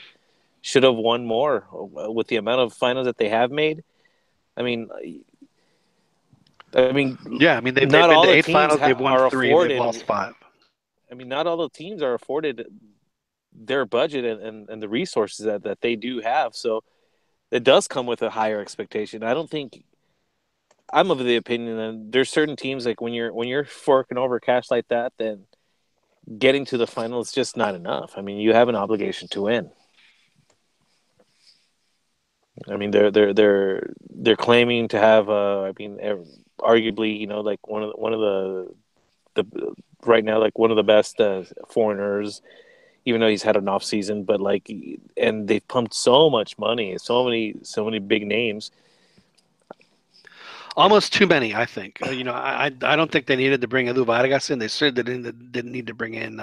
should have won more with the amount of finals that they have made. I mean,
yeah. I mean, they've been to 8 finals. They've won 3. They've lost 5.
I mean, not all the teams are afforded their budget and the resources that they do have. So it does come with a higher expectation. I don't think I'm of the opinion that there's certain teams, like when you're forking over cash like that, then getting to the final is just not enough. I mean, you have an obligation to win. I mean, they're claiming to have arguably, like one of the right now, like one of the best foreigners, even though he's had an off season, but and they've pumped so much money, so many big names.
Almost too many, I think. I don't think they needed to bring Edu Vargas in. They certainly didn't need to bring in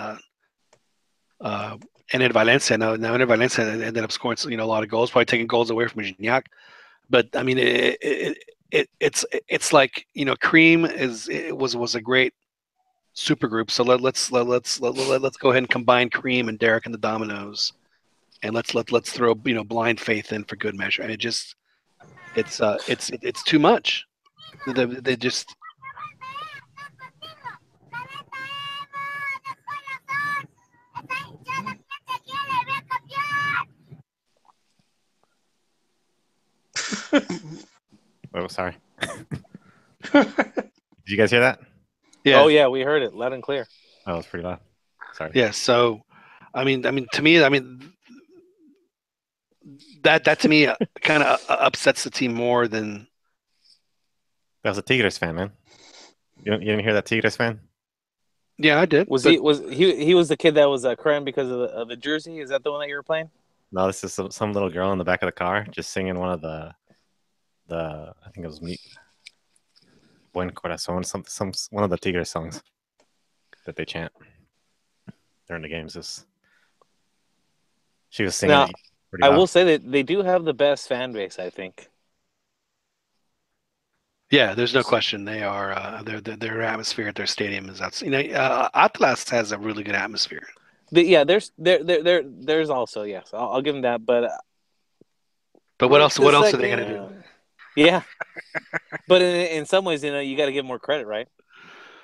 Ener Valencia. Now Ener Valencia ended up scoring a lot of goals, probably taking goals away from Gignac. But I mean, it's like Cream was a great super group. So let's go ahead and combine Cream and Derek and the Dominoes and let's throw blind faith in for good measure. And it's too much. They just.
Oh, sorry. Did you guys hear that?
Yeah.
Oh yeah, we heard it loud and clear.
Oh, it was pretty loud. Sorry.
Yeah. So, I mean, to me, that to me kind of upsets the team more than.
That was a Tigres fan, man. You didn't hear that Tigres fan?
Yeah, I did.
He was the kid that was crying because of the jersey? Is that the one that you were playing?
No, this is some little girl in the back of the car just singing one of the I think it was Buen Corazón, some one of the Tigres songs that they chant during the games. She was singing.
Now,
pretty
I
loud.
will say that they do have the best fan base, I think.
Yeah, there's no question. They are their atmosphere at their stadium is outside. Atlas has a really good atmosphere.
There's also, yes, I'll give them that. But
what else? What else are they gonna do?
Yeah, but in some ways, you got to give more credit, right?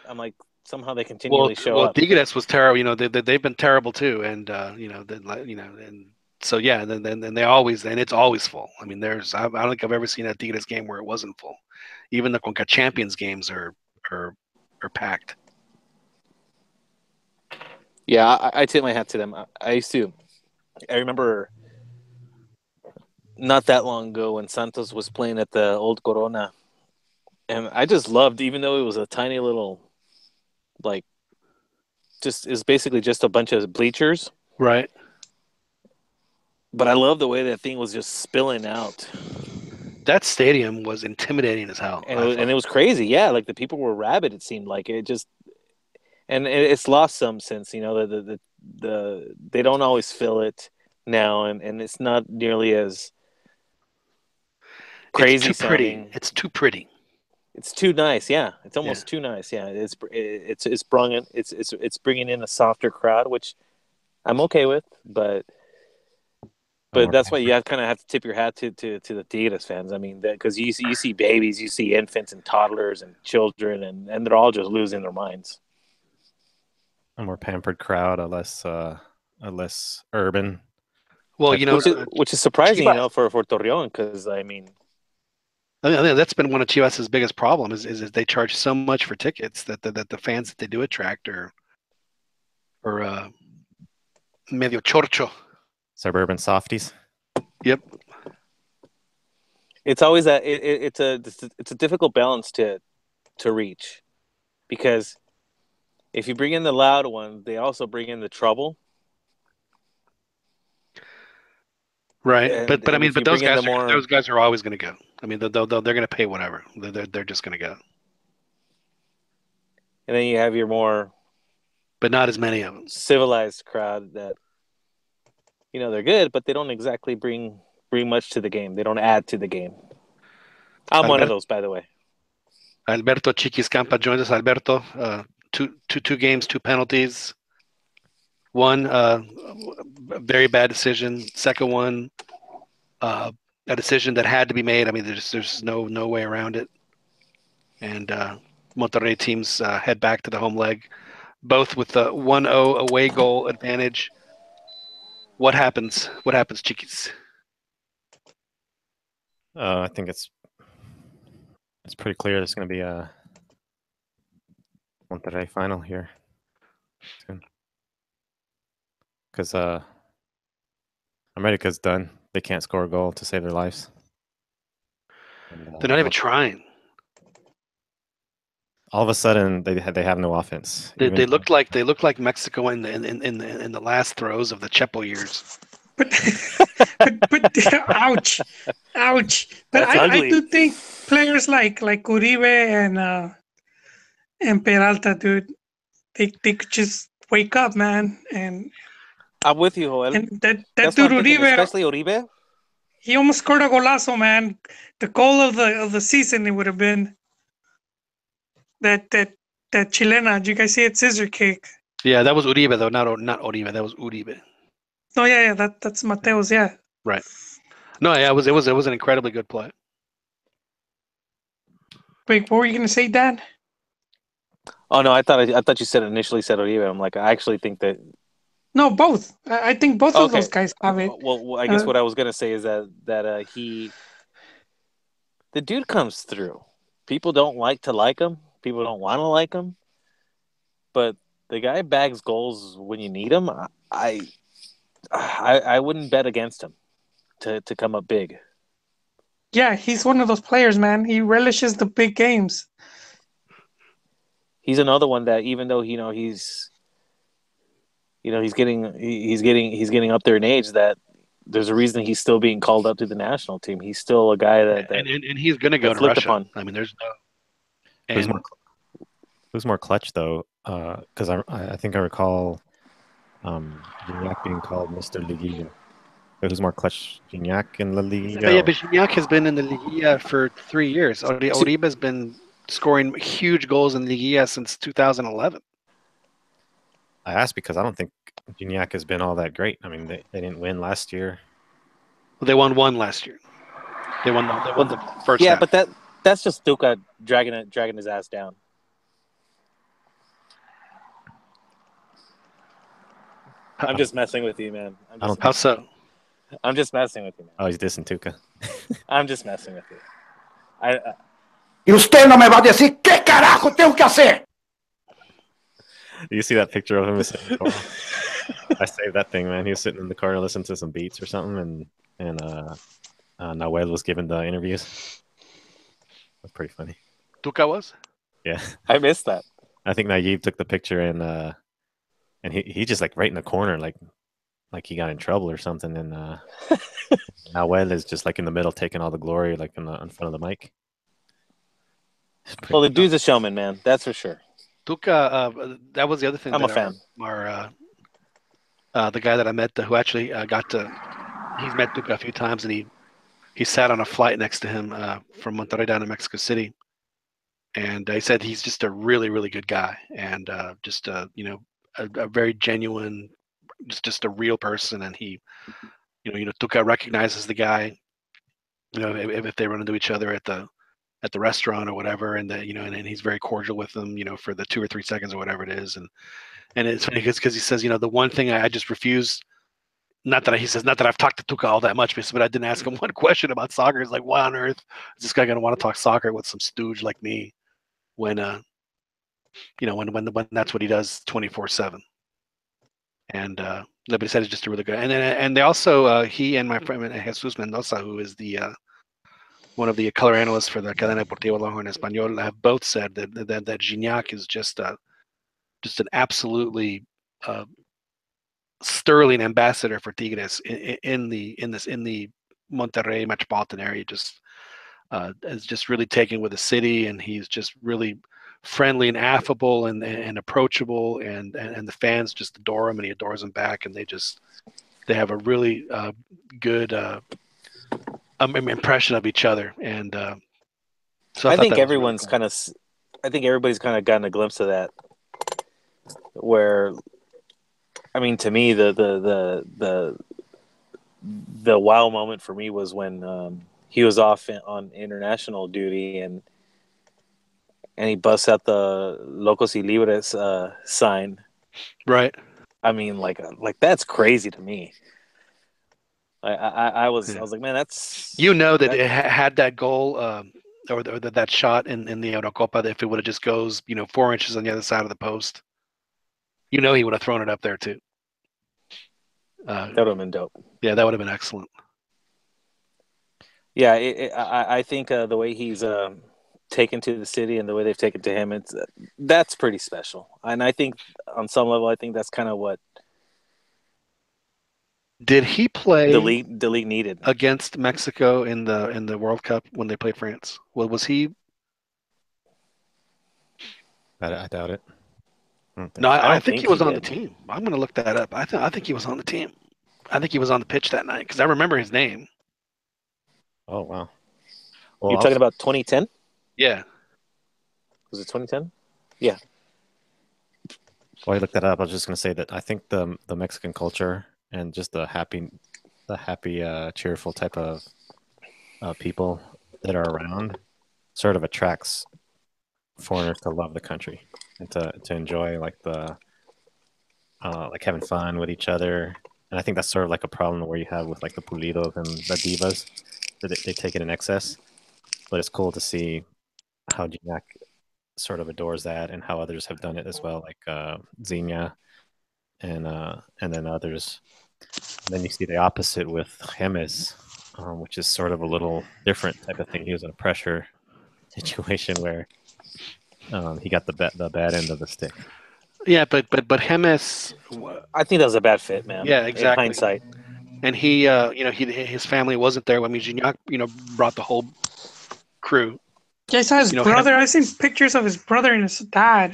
I'm like, somehow they continually show up.
Tigres was terrible. They've been terrible too, and and so yeah, then they always, and it's always full. I mean, I don't think I've ever seen a Tigres game where it wasn't full. Even the Conca Champions games are packed.
Yeah, I tip my hat to them. I remember not that long ago when Santos was playing at the old Corona, and I just loved, even though it was a tiny little, like, it's basically just a bunch of bleachers,
right?
But I love the way that thing was just spilling out.
That stadium was intimidating as hell,
and it was crazy. Yeah, like the people were rabid. It seemed like it's lost some sense. The they don't always fill it now, and it's not nearly as crazy sounding.
It's too pretty.
It's too nice. Yeah, it's almost too nice. Yeah, it's bringing in a softer crowd, which I'm okay with, but that's why you kind of have to tip your hat to the Tigres fans. I mean, because you see babies, you see infants and toddlers and children, and they're all just losing their minds.
A more pampered crowd, a less urban.
Well,
which is surprising, for Torreón, because I think
that's been one of Chivas' biggest problems is they charge so much for tickets that the fans that they do attract are medio chorcho.
Suburban softies.
Yep.
It's always it's a difficult balance to reach, because if you bring in the loud one, they also bring in the trouble.
Right, but I mean, but those guys are always going to go. I mean, they're going to pay whatever. They're just going to go.
And then you have your more,
but not as many of them,
civilized crowd that. They're good, but they don't exactly bring much to the game. They don't add to the game. I'm one of those, by the way.
Alberto Chiquis Campa joins us. Alberto, two games, 2 penalties. One, very bad decision. Second one, a decision that had to be made. I mean, there's no way around it. And Monterrey teams head back to the home leg, both with the 1-0 away goal advantage. What happens? What happens, Chiquis?
I think it's pretty clear there's going to be a Monterrey final here soon. Because America's done. They can't score a goal to save their lives. And,
they're not even trying.
All of a sudden, they have no offense.
They look like Mexico in the last throes of the Chepo years.
But ouch. But I do think players like Uribe and Peralta, dude, they could just wake up, man. And
I'm with you, Joel.
And that dude Uribe,
especially Uribe,
he almost scored a golazo, man. The goal of the season, it would have been that Chilena. Did you guys see it? Scissor kick.
Yeah, that was Uribe though, not Oribe. That was Uribe.
Oh yeah, that's Mateo's. Yeah.
Right. No, yeah, it was an incredibly good play.
Wait, what were you gonna say, Dan?
Oh no, I thought you said initially said Oribe. I'm like, I actually think that.
No, both. I think both of
Okay.
those guys have it.
Well, I guess what I was gonna say is that the dude comes through. People don't like to like him. People don't want to like him. But the guy bags goals when you need him. I wouldn't bet against him to come up big.
Yeah, he's one of those players, man. He relishes the big games.
He's another one that even though he's getting up there in age, that there's a reason he's still being called up to the national team. He's still a guy that
and he's going to go to Russia. Upon. I mean, there's no.
Who's more clutch though? Because I think I recall Gignac being called Mr. Liguilla. Who's more clutch, Gignac in La Liga?
Yeah, but Gignac has been in the Liga for 3 years. Oribe has been scoring huge goals in Liga since 2011.
I asked because I don't think Gignac has been all that great. I mean, they didn't win last year.
Well, they won one last year. They won the first.
Yeah,
half.
But that's just Tuca dragging his ass down. I'm just messing with you, man.
How so?
I'm just messing with you, man.
Oh, he's dissing Tuca.
I'm just messing with you.
Y usted no me va a decir qué carajo tengo que hacer.
You see that picture of him? I saved that thing, man. He was sitting in the car listening to some beats or something, and Nahuel was giving the interviews. That's pretty funny.
Tuca was?
Yeah.
I missed that.
I think Nayib took the picture and he just like right in the corner, like he got in trouble or something, and Nahuel is just like in the middle taking all the glory, like in front of the mic.
Well, the dude's a showman, man. That's for sure.
Tuca, that was the other thing.
I'm a fan.
The guy that I met who actually he's met Tuca a few times, and he sat on a flight next to him from Monterrey down to Mexico City, and he said he's just a really, really good guy, and just a very genuine, just a real person, and he, Tuca recognizes the guy, if they run into each other at the restaurant or whatever, and and he's very cordial with them, for the 2 or 3 seconds or whatever it is, and it's funny because he says, the one thing I just refuse. Not that I've talked to Tuca all that much, but I didn't ask him one question about soccer. It's like, why on earth is this guy going to want to talk soccer with some stooge like me when when that's what he does 24/7. And but he said it's just a really good. And they also he and my friend Jesus Mendoza, who is the one of the color analysts for the Cadena Deportiva Longhorn Español, have both said that Gignac is just an absolutely sterling ambassador for Tigres in the Monterrey metropolitan area. Just is just really taken with the city, and he's just really friendly and affable and approachable, and the fans just adore him, and he adores them back, and they have a really good impression of each other, and so I think
everyone's really cool. I think everybody's kind of gotten a glimpse of that, where. I mean, to me, the wow moment for me was when he was off on international duty and he busts out the Locos y Libres sign.
Right.
I mean, like that's crazy to me. I was like, man, that's
that it had that goal or that shot in the Eurocopa, that if it would have just goes 4 inches on the other side of the post. He would have thrown it up there too.
That would have been dope.
Yeah, that would have been excellent.
Yeah, I think the way he's taken to the city and the way they've taken to him, that's pretty special. And I think on some level, I think that's kind of what.
Did he play
the league needed
against Mexico in the World Cup when they played France? Well, was he?
I doubt it.
No, I think he was on the team. I'm going to look that up. I think he was on the team. I think he was on the pitch that night because I remember his name.
Oh, wow. Well,
You're talking about 2010?
Yeah.
Was it 2010? Yeah.
While I looked that up, I was just going to say that I think the Mexican culture and just the happy, cheerful type of people that are around sort of attracts foreigners to love the country and to enjoy like the like having fun with each other. And I think that's sort of like a problem where you have with like the pulidos and the divas that they take it in excess. But it's cool to see how Gignac sort of adores that and how others have done it as well, like Xenia and then others. And then you see the opposite with James, which is sort of a little different type of thing. He was in a pressure situation where he got the bad end of the stick.
Yeah, but James,
I think that was a bad fit, man.
yeah, exactly.
In hindsight,
and he, his family wasn't there. I mean, Gignac, brought the whole crew.
Yeah, I saw his brother. I've seen pictures of his brother and his dad,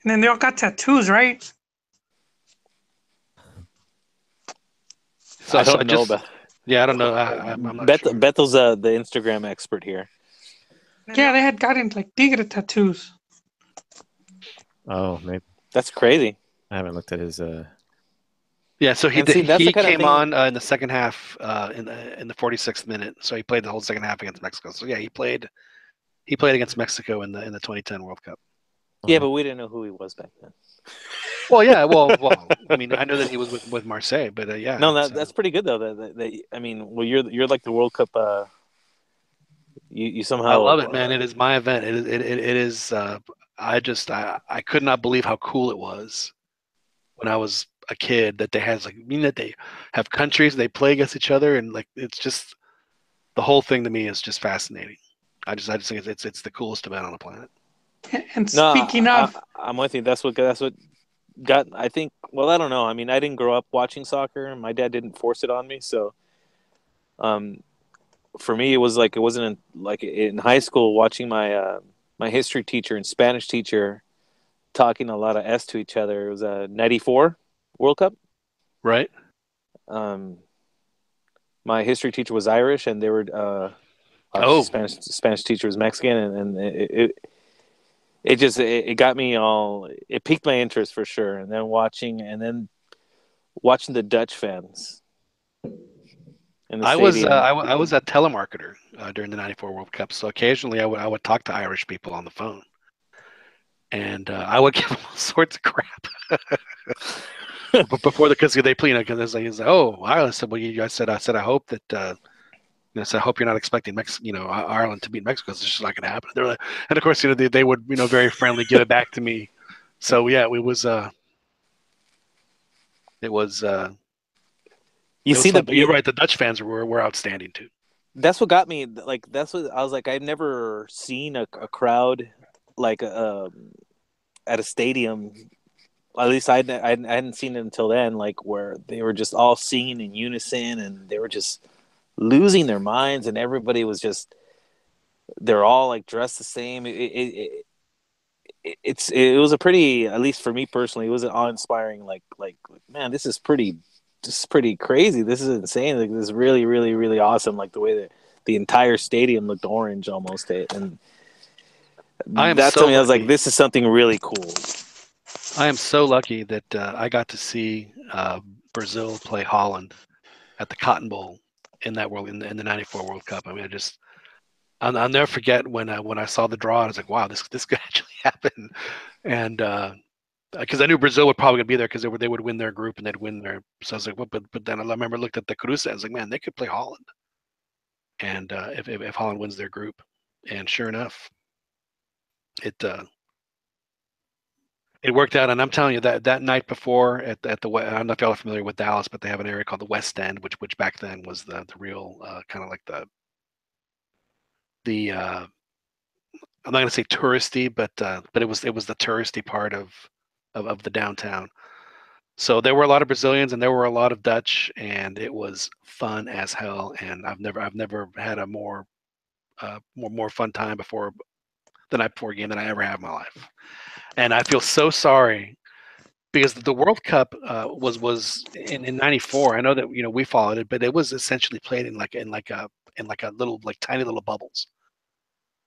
and then they all got tattoos, right?
So I don't know about.
Yeah, I don't know. I'm not sure.
Bethel's the Instagram expert here.
Yeah, they had gotten like tigre tattoos.
Oh, maybe
that's crazy.
I haven't looked at his.
Yeah, so he came on in the second half in the 46th minute. So he played the whole second half against Mexico. So yeah, he played against Mexico in the 2010 World Cup.
Yeah, but we didn't know who he was back then.
Well, yeah, well, I mean, I know that he was with Marseille, but yeah.
No, that's pretty good though. I mean, well, you're like the World Cup. You somehow.
I love it, man. It is my event. It is. I could not believe how cool it was when I was a kid that they had that they have countries, they play against each other, and like it's just the whole thing to me is just fascinating. I just think it's the coolest event on the planet.
And speaking of,
I'm with you. That's what got. I think. Well, I don't know. I mean, I didn't grow up watching soccer. My dad didn't force it on me, so. For me, it was like it wasn't in high school watching my my history teacher and Spanish teacher talking a lot of S to each other. It was a '94 World Cup,
right?
My history teacher was Irish, and they were Spanish teacher was Mexican, and it got me all. It piqued my interest for sure, and then watching the Dutch fans.
I was a telemarketer during the '94 World Cup, so occasionally I would talk to Irish people on the phone, and I would give them all sorts of crap. But before because they play, because he's like, oh, Ireland. I said, well, I said, I hope that. I said, I hope you're not expecting Ireland to beat Mexico. It's just not going to happen. They're like, and of course, they would very friendly give it back to me. So yeah, it was. You're right. The Dutch fans were outstanding too.
That's what got me. Like that's what I was like. I've never seen a crowd like at a stadium. At least I hadn't seen it until then. Like where they were just all singing in unison and they were just losing their minds, and everybody was just. They're all like dressed the same. It was a pretty, at least for me personally, it was an awe-inspiring. Like man, this is pretty crazy. This is insane. Like this is really, really, really awesome. Like the way that the entire stadium looked orange almost, and that to me, I was like, this is something really cool.
I am so lucky that I got to see Brazil play Holland at the Cotton Bowl in that in the '94 World Cup. I mean, I'll never forget when I saw the draw. I was like, wow, this could actually happen, and. Because I knew Brazil would probably be there because they would win their group and they'd win their. So I was like, well, but then I remember looked at the Cruza. I was like, man, they could play Holland, and if Holland wins their group, and sure enough, it worked out. And I'm telling you that night before at the I don't know if y'all are familiar with Dallas, but they have an area called the West End, which back then was the real kind of like the I'm not going to say touristy, but it was the touristy part of the downtown. So there were a lot of Brazilians and there were a lot of Dutch, and it was fun as hell. And I've never had a more fun time before the night before a game than I ever have in my life. And I feel so sorry because the World Cup was in '94. I know that we followed it, but it was essentially played in like a little tiny little bubbles.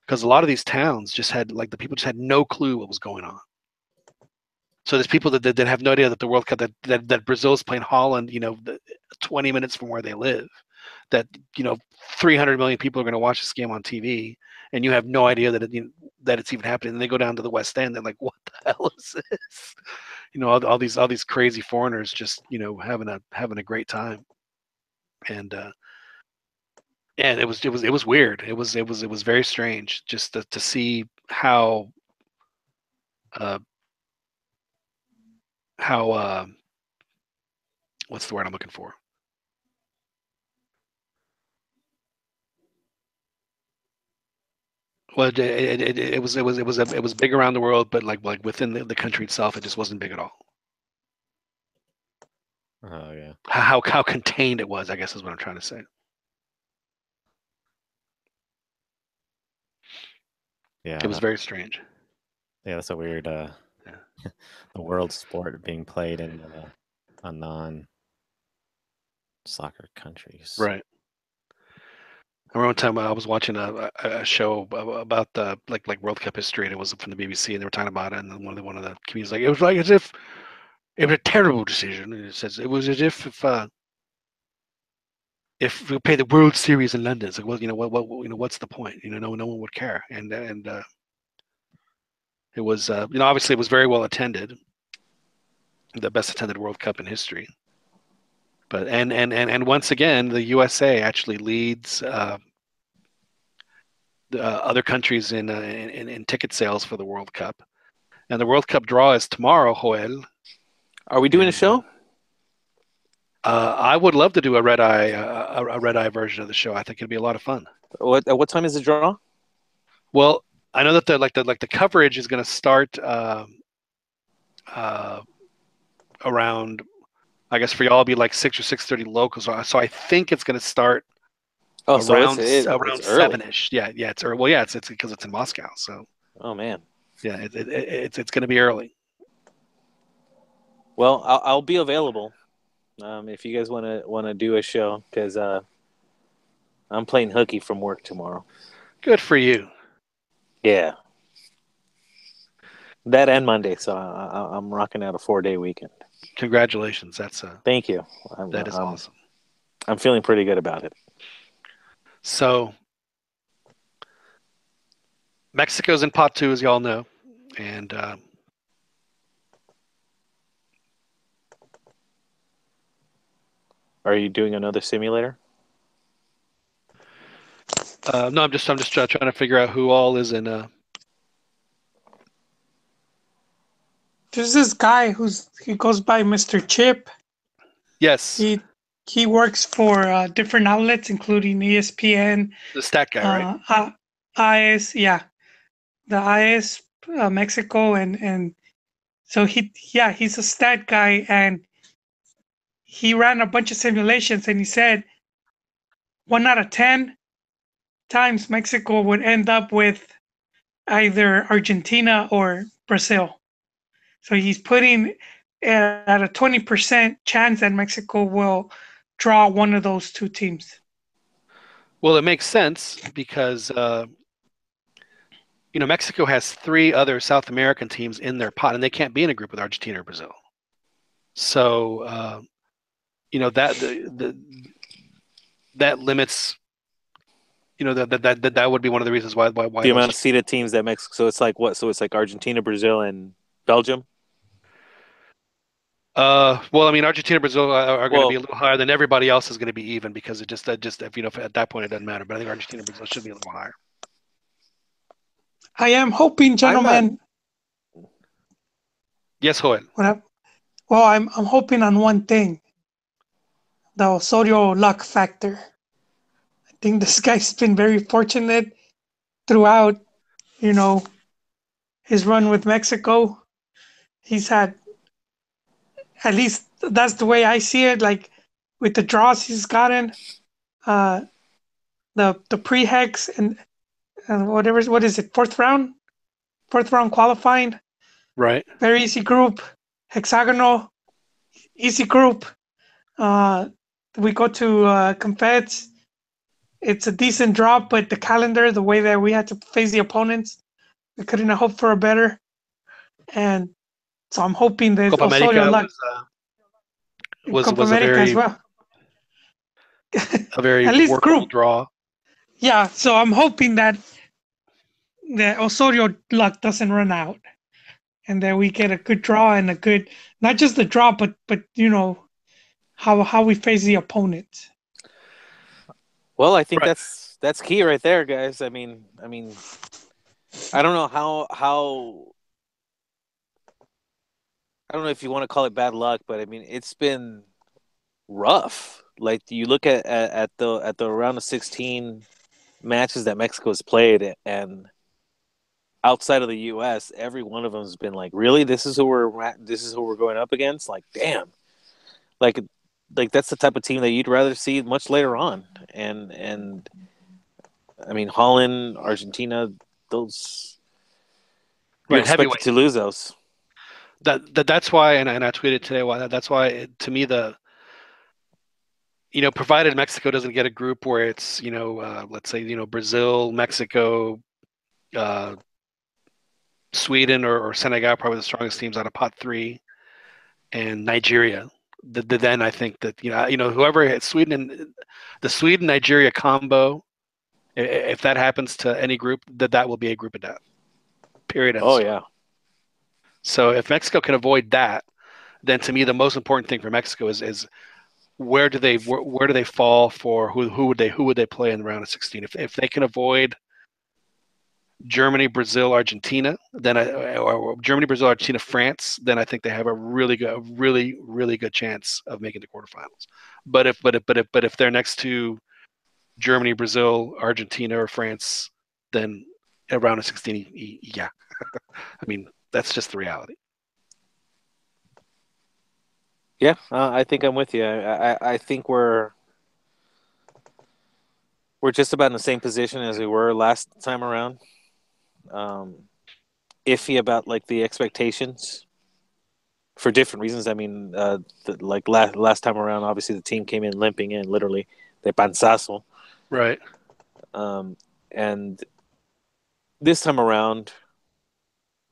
Because a lot of these towns just had the people just had no clue what was going on. So there's people that have no idea that the World Cup that Brazil's playing Holland, 20 minutes from where they live. That 300 million people are going to watch this game on TV, and you have no idea that it's even happening. And they go down to the West End, they're like, "What the hell is this?" All these crazy foreigners just having a great time, and it was weird. It was very strange just to see how what's the word I'm looking for? Well, it was big around the world, but like within the country itself, it just wasn't big at all.
Oh yeah.
How contained it was, I guess, is what I'm trying to say.
Yeah.
It was very strange.
Yeah, that's a weird. The world sport being played in a non-soccer countries.
Right. I remember one time I was watching a show about the like World Cup history, and it was from the BBC, and they were talking about it, and then one of the comedians it was like as if it was a terrible decision, and it says it was as if we play the World Series in London, it's like, well, what's the point? No one would care, and it was obviously it was very well attended, the best attended World Cup in history. But and once again, the USA actually leads other countries in ticket sales for the World Cup, and the World Cup draw is tomorrow. Joel,
Are we doing a show?
I would love to do a red eye version of the show. I think it'd be a lot of fun.
What time is the draw?
Well, I know that the coverage is going to start around, I guess for y'all it'll be like 6 or 6:30 local. So I think it's going to start around
it's
7ish. Yeah, it's early. Well, yeah, it's because it's in Moscow. So.
Oh man.
Yeah, it's going to be early.
Well, I'll be available if you guys want to do a show, because I'm playing hooky from work tomorrow.
Good for you.
Yeah. That and Monday, so I'm rocking out a 4-day weekend.
Congratulations.
Thank you.
That is awesome.
I'm feeling pretty good about it.
So Mexico's in pot 2, as y'all know, and
Are you doing another simulator?
no, I'm just trying to figure out who all is in.
There's this guy he goes by Mr. Chip.
Yes.
He works for different outlets, including ESPN.
The stat guy,
right? IS, yeah, the IS Mexico, and so he's a stat guy, and he ran a bunch of simulations, and he said 1 out of 10 times Mexico would end up with either Argentina or Brazil. So he's putting at a 20% chance that Mexico will draw one of those two teams.
Well, it makes sense because Mexico has 3 other South American teams in their pot, and they can't be in a group with Argentina or Brazil. So that limits. That would be one of the reasons why
the amount of seeded teams that Mexico. So it's like what? So it's like Argentina, Brazil, and Belgium.
Well, I mean, Argentina and Brazil are going to be a little higher than everybody else is going to be even, because it just if at that point it doesn't matter. But I think Argentina and Brazil should be a little higher.
I am hoping, gentlemen.
Yes, Joel.
Well, I'm hoping on one thing: the Osorio luck factor. I think this guy's been very fortunate throughout, his run with Mexico. He's had, at least that's the way I see it, like with the draws he's gotten, the pre-hex and what is it, fourth round qualifying,
right?
Very easy group, hexagonal, easy group. We go to Confeds. It's a decent drop, but the calendar, the way that we had to face the opponents, we couldn't have hoped for a better. And So I'm hoping that
Copa
Osorio
America
luck
was
Copa
a
America as well.
very
At least
workable
group.
draw.
Yeah, so I'm hoping that Osorio luck doesn't run out, and that we get a good draw and a good, not just the draw, but how we face the opponent.
Well, I think
Right.
that's key right there, guys. I mean, I don't know how I don't know if you want to call it bad luck, but I mean it's been rough. Like you look at the round of 16 matches that Mexico has played, and outside of the U.S., every one of them has been like, really, this is who we're going up against. Like, damn, like that's the type of team that you'd rather see much later on. And I mean, Holland, Argentina, those you're
Right,
expected
heavyweight.
to lose those.
That's why, and I tweeted today why that's why to me provided Mexico doesn't get a group where it's let's say Brazil, Mexico, Sweden or Senegal, probably the strongest teams out of pot three, and Nigeria. Then I think that whoever Sweden and the Sweden Nigeria combo, if that happens to any group, that will be a group of death. Period.
Oh yeah.
So if Mexico can avoid that, then to me the most important thing for Mexico is where do they fall for who would they play in the round of 16? If they can avoid Germany, Brazil, Argentina, then or Germany, Brazil, Argentina, France, then I think they have a really good chance of making the quarterfinals. But if they're next to Germany, Brazil, Argentina, or France, then a round of 16, yeah. I mean, that's just the reality.
Yeah, I think I'm with you. I think we're just about in the same position as we were last time around. Iffy about like the expectations for different reasons. I mean, like last time around, obviously the team came in limping in, literally, de panzazo.
Right.
And this time around,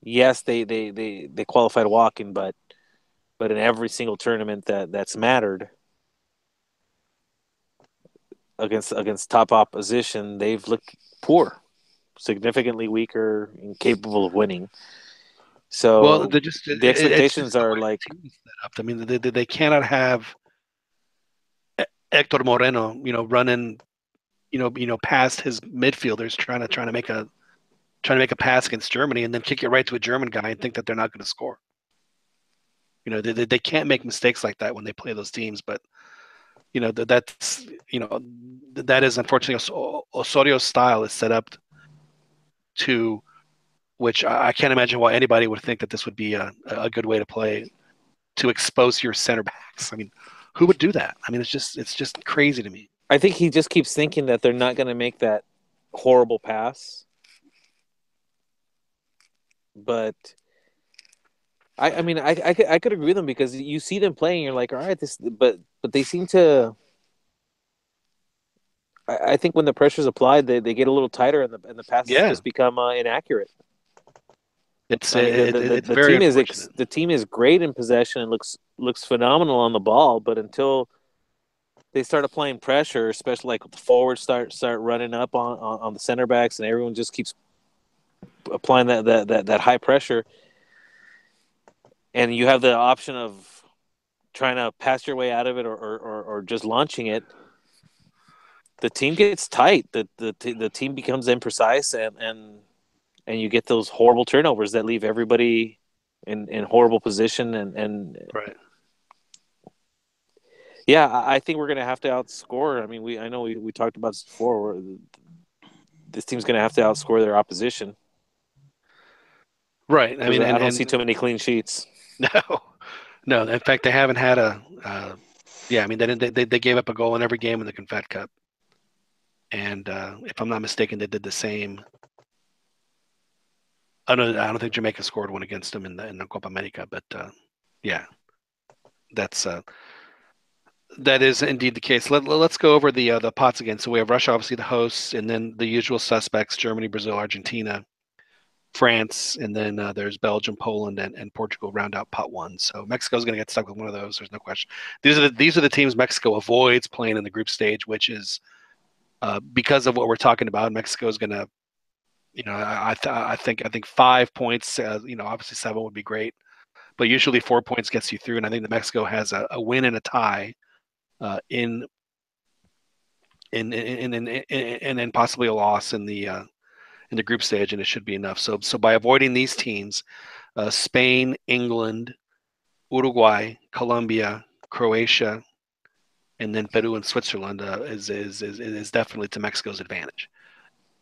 yes, they qualified walking, but in every single tournament that's mattered against top opposition, they've looked poor, significantly weaker, incapable of winning. So
the
expectations are like,
I mean, they cannot have Hector Moreno, running, past his midfielders trying to make a pass against Germany and then kick it right to a German guy and think that they're not going to score. They can't make mistakes like that when they play those teams, but that's that is unfortunately Osorio's style is set up to, which I can't imagine why anybody would think that this would be a good way to play, to expose your center backs. I mean, who would do that? I mean, it's just crazy to me.
I think he just keeps thinking that they're not going to make that horrible pass. But I mean, I could agree with them, because you see them playing, you're like, all right, but they seem to. I think when the pressure's applied, they get a little tighter, and the passes just become inaccurate.
It's
the
very
team
unfortunate.
the team is great in possession and looks phenomenal on the ball, but until they start applying pressure, especially like the forwards start running up on the center backs, and everyone just keeps applying that high pressure, and you have the option of trying to pass your way out of it or just launching it. The team gets tight. The team becomes imprecise, and you get those horrible turnovers that leave everybody in horrible position. And
right.
Yeah, I think we're going to have to outscore. I mean, I know we talked about this before. This team's going to have to outscore their opposition.
Right. I mean,
I don't see too many clean sheets.
No. In fact, they haven't had I mean, they gave up a goal in every game in the Confed Cup, and if I'm not mistaken, they did the same. I don't think Jamaica scored one against them in the Copa America, but yeah, that is indeed the case. Let's go over the pots again. So we have Russia, obviously the hosts, and then the usual suspects: Germany, Brazil, Argentina. France, and then there's Belgium, Poland, and Portugal round out pot one. So Mexico's going to get stuck with one of those. There's no question. These are the teams Mexico avoids playing in the group stage, which is because of what we're talking about. Mexico's going to, I think 5 points. Obviously 7 would be great, but usually 4 points gets you through. And I think that Mexico has a win and a tie in and then possibly a loss in the group stage, and it should be enough. So by avoiding these teams, Spain, England, Uruguay, Colombia, Croatia, and then Peru and Switzerland is definitely to Mexico's advantage.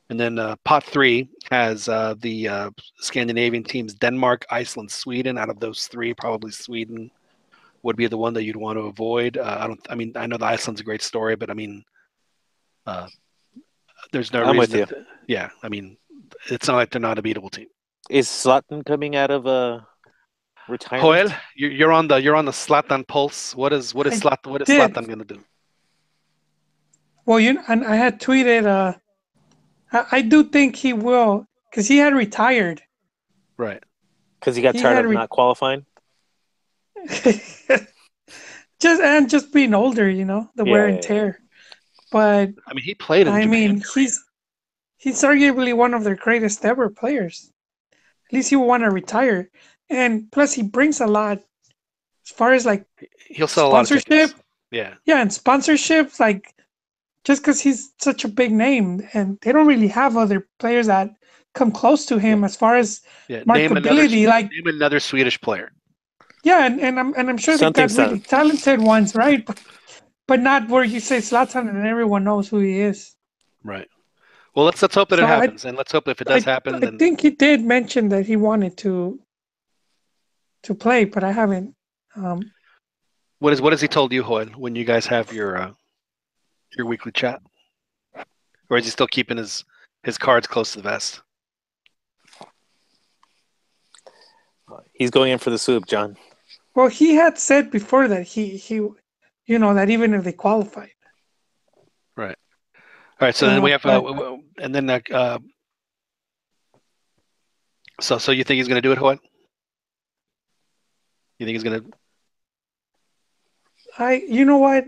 And then pot 3 has the Scandinavian teams: Denmark, Iceland, Sweden. Out of those 3, probably Sweden would be the one that you'd want to avoid. I know the Iceland's a great story, but there's no
I'm
reason.
with you.
Yeah, it's not like they're not a beatable team.
Is Zlatan coming out of retirement?
Joel, you're on the Zlatan pulse. What is Zlatan going to do?
Well, and I had tweeted. I do think he will, because he had retired.
Right.
Because he got tired of not qualifying.
just being older, the wear and tear. But
he played in Japan.
He's arguably one of their greatest ever players. At least he will want to retire, and plus he brings a lot as far as like
he'll sell a lot of tickets.
Yeah, and sponsorships, like just because he's such a big name, and they don't really have other players that come close to him as far as marketability.
Name another Swedish player.
Yeah, and I'm sure they got really talented ones, right? But not where you say Zlatan and everyone knows who he is.
Right. Well, let's hope that it happens, and let's hope if it does happen.
I think he did mention that he wanted to play, but I haven't.
What has he told you, Joel, when you guys have your weekly chat, or is he still keeping his cards close to the vest?
He's going in for the soup, John.
Well, he had said before that he that even if they qualified.
Right. All right. So then we have, and then so you think he's going to do it, Joel? You think he's going to?
You know what?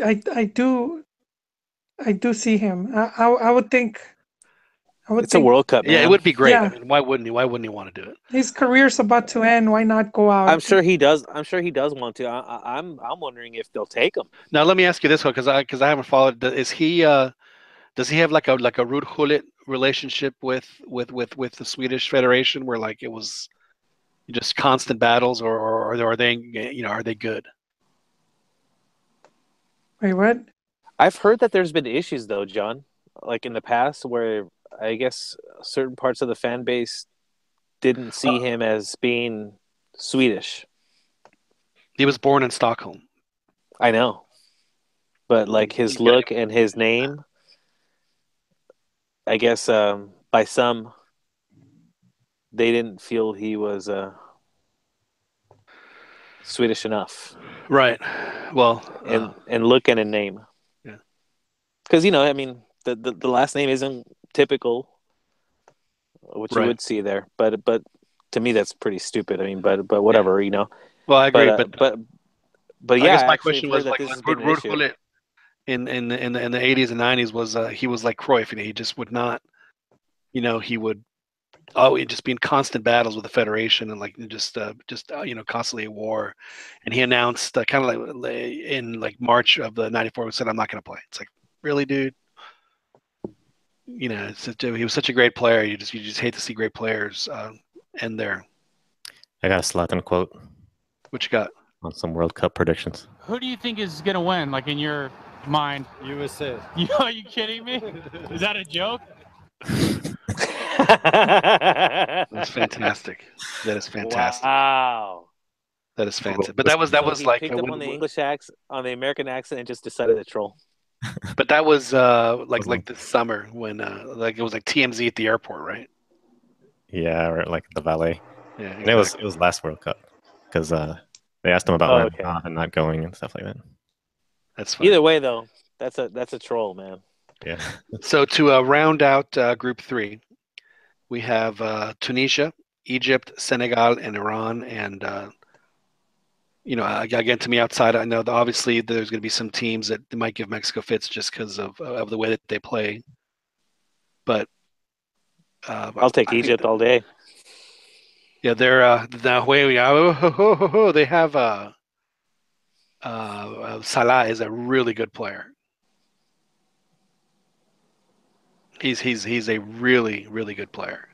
I do see him. I would think.
It's a World Cup, man.
Yeah, it would be great.
Yeah.
Why wouldn't he? Why wouldn't he want to do it?
His career's about to end. Why not go out?
I'm sure he does. I'm sure he does want to. I'm wondering if they'll take him.
Now let me ask you this one, because I haven't followed. Is he? Does he have like a Ruud Gullit relationship with the Swedish Federation, where like it was just constant battles, or are they are they good?
Wait, what?
I've heard that there's been issues though, John, like in the past where I guess certain parts of the fan base didn't see him as being Swedish.
He was born in Stockholm.
I know. But like his look and his name, I guess by some, they didn't feel he was Swedish enough.
Right. Well,
and look and a name.
Yeah.
Because the last name isn't typical, which you would see there, but to me that's pretty stupid. But whatever,
Well, I agree,
but yeah.
I guess my question was like Ruud Gullit in the 80s and 90s was he was like Cruyff, he just would not, he would just be in constant battles with the Federation and like just constantly at war, and he announced kind of like in like March of the '94, he said, "I'm not going to play." It's like, really, dude. He was such a great player. You just hate to see great players end there.
I got a Zlatan quote.
What you got?
On some World Cup predictions.
Who do you think is going to win, like in your mind?
USA.
Are you kidding me? Is that a joke?
That's fantastic. That is fantastic.
Wow.
That is fantastic. But that was like
picked up on the English accent, on the American accent, and just decided to troll.
But that was like this summer when like it was like TMZ at the airport, right?
Yeah, or like the valet.
Yeah,
exactly. And it was last World Cup because they asked him about and not going and stuff like that.
That's funny.
Either way, though, that's a troll, man.
Yeah.
So to round out Group 3, we have Tunisia, Egypt, Senegal, and Iran. And again, to me, outside, I know that obviously there's going to be some teams that might give Mexico fits just because of the way that they play. But
I'll take Egypt all day.
Yeah, they're they have Salah is a really good player. He's a really, really good player.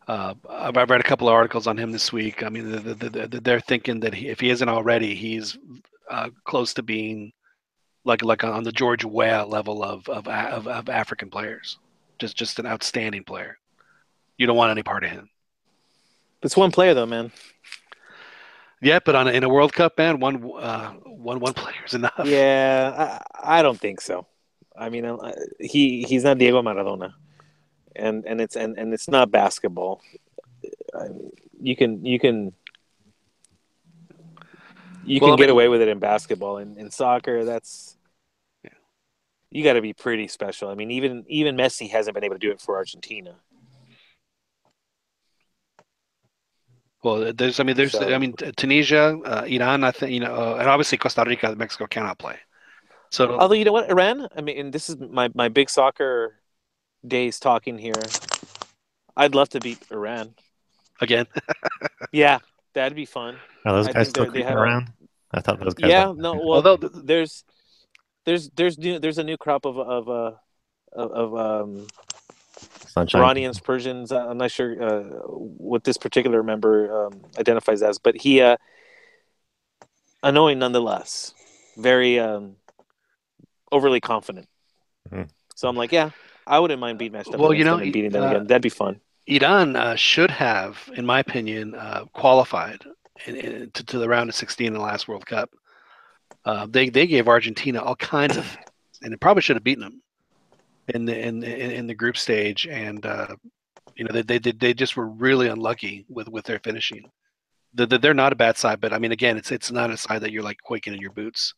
I've read a couple of articles on him this week. I mean, they're thinking that if he isn't already, he's close to being like on the George Weah level of African players. Just an outstanding player. You don't want any part of him.
It's one player though, man.
Yeah, but in a World Cup, man, one player is enough.
Yeah, I don't think so. I mean, he's not Diego Maradona, and it's not basketball. I mean, you can get away with it in basketball. In soccer, you got to be pretty special. I mean, even Messi hasn't been able to do it for Argentina.
Well, Tunisia, Iran, I think, and obviously Costa Rica, Mexico cannot play. So,
although you know what, Iran, I mean, and this is my big soccer days talking here. I'd love to beat Iran
again.
Yeah, that'd be fun.
Are those guys still creeping around? I thought those guys.
Yeah, no. Well, although there's a new crop of Iranians, Persians. I'm not sure what this particular member identifies as, but he annoying nonetheless. Very overly confident. Mm-hmm. So I'm like, yeah, I wouldn't mind being matched up against them and beating them again. That'd be fun.
Iran should have, in my opinion, qualified to the round of 16 in the last World Cup. They gave Argentina all kinds of, and it probably should have beaten them in the group stage, and they just were really unlucky with their finishing. They're not a bad side, but I mean, again, it's not a side that you're like quaking in your boots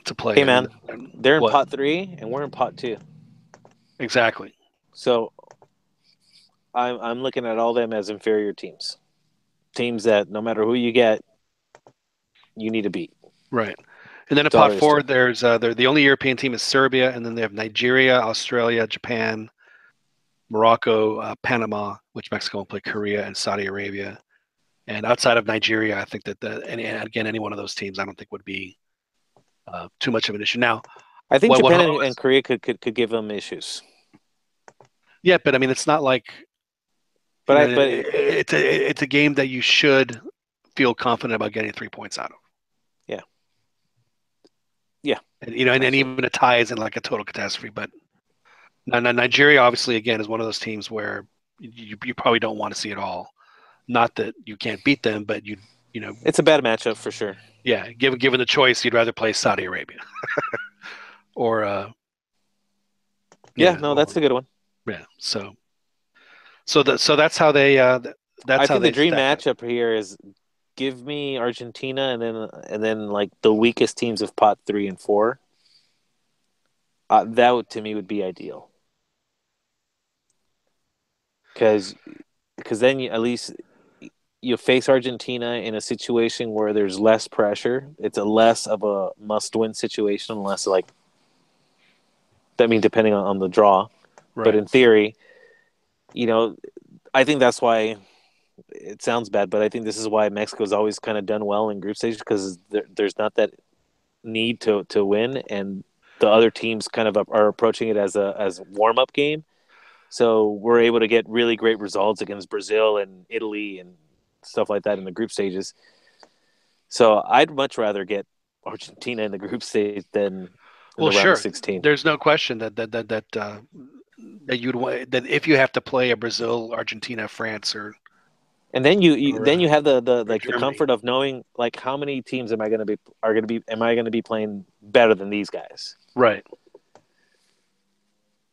to play.
Hey man, they're in pot 3 and we're in pot 2.
Exactly.
So I'm looking at all them as inferior teams that no matter who you get, you need to beat.
Right. And then in pot 4, there's the only European team is Serbia, and then they have Nigeria, Australia, Japan, Morocco, Panama, which Mexico will play, Korea, and Saudi Arabia. And outside of Nigeria, I think that any one of those teams, I don't think would be too much of an issue. Now,
I think Japan and Korea could give them issues.
Yeah, but I mean, it's not like. But it's a game that you should feel confident about getting 3 points out of.
Yeah. Yeah.
And even a tie isn't like a total catastrophe. But now Nigeria, obviously, again, is one of those teams where you probably don't want to see it all. Not that you can't beat them, but
it's a bad matchup for sure.
Yeah, given the choice, you'd rather play Saudi Arabia or.
That's a good one.
Yeah, so that's how they. I
think the dream matchup here is give me Argentina and then like the weakest teams of pot 3 and 4. That to me would be ideal. Because then at least you face Argentina in a situation where there's less pressure. It's a less of a must-win situation, unless depending on the draw. Right. But in theory, I think that's why it sounds bad, but I think this is why Mexico's always kind of done well in group stages, because there's not that need to win, and the other teams kind of are approaching it as a warm-up game. So we're able to get really great results against Brazil and Italy and stuff like that in the group stages. So I'd much rather get Argentina in the group stage than the round of 16.
There's no question that if you have to play a Brazil, Argentina, France,
and then you have the comfort of knowing like how many teams am I going to be playing better than these guys,
right?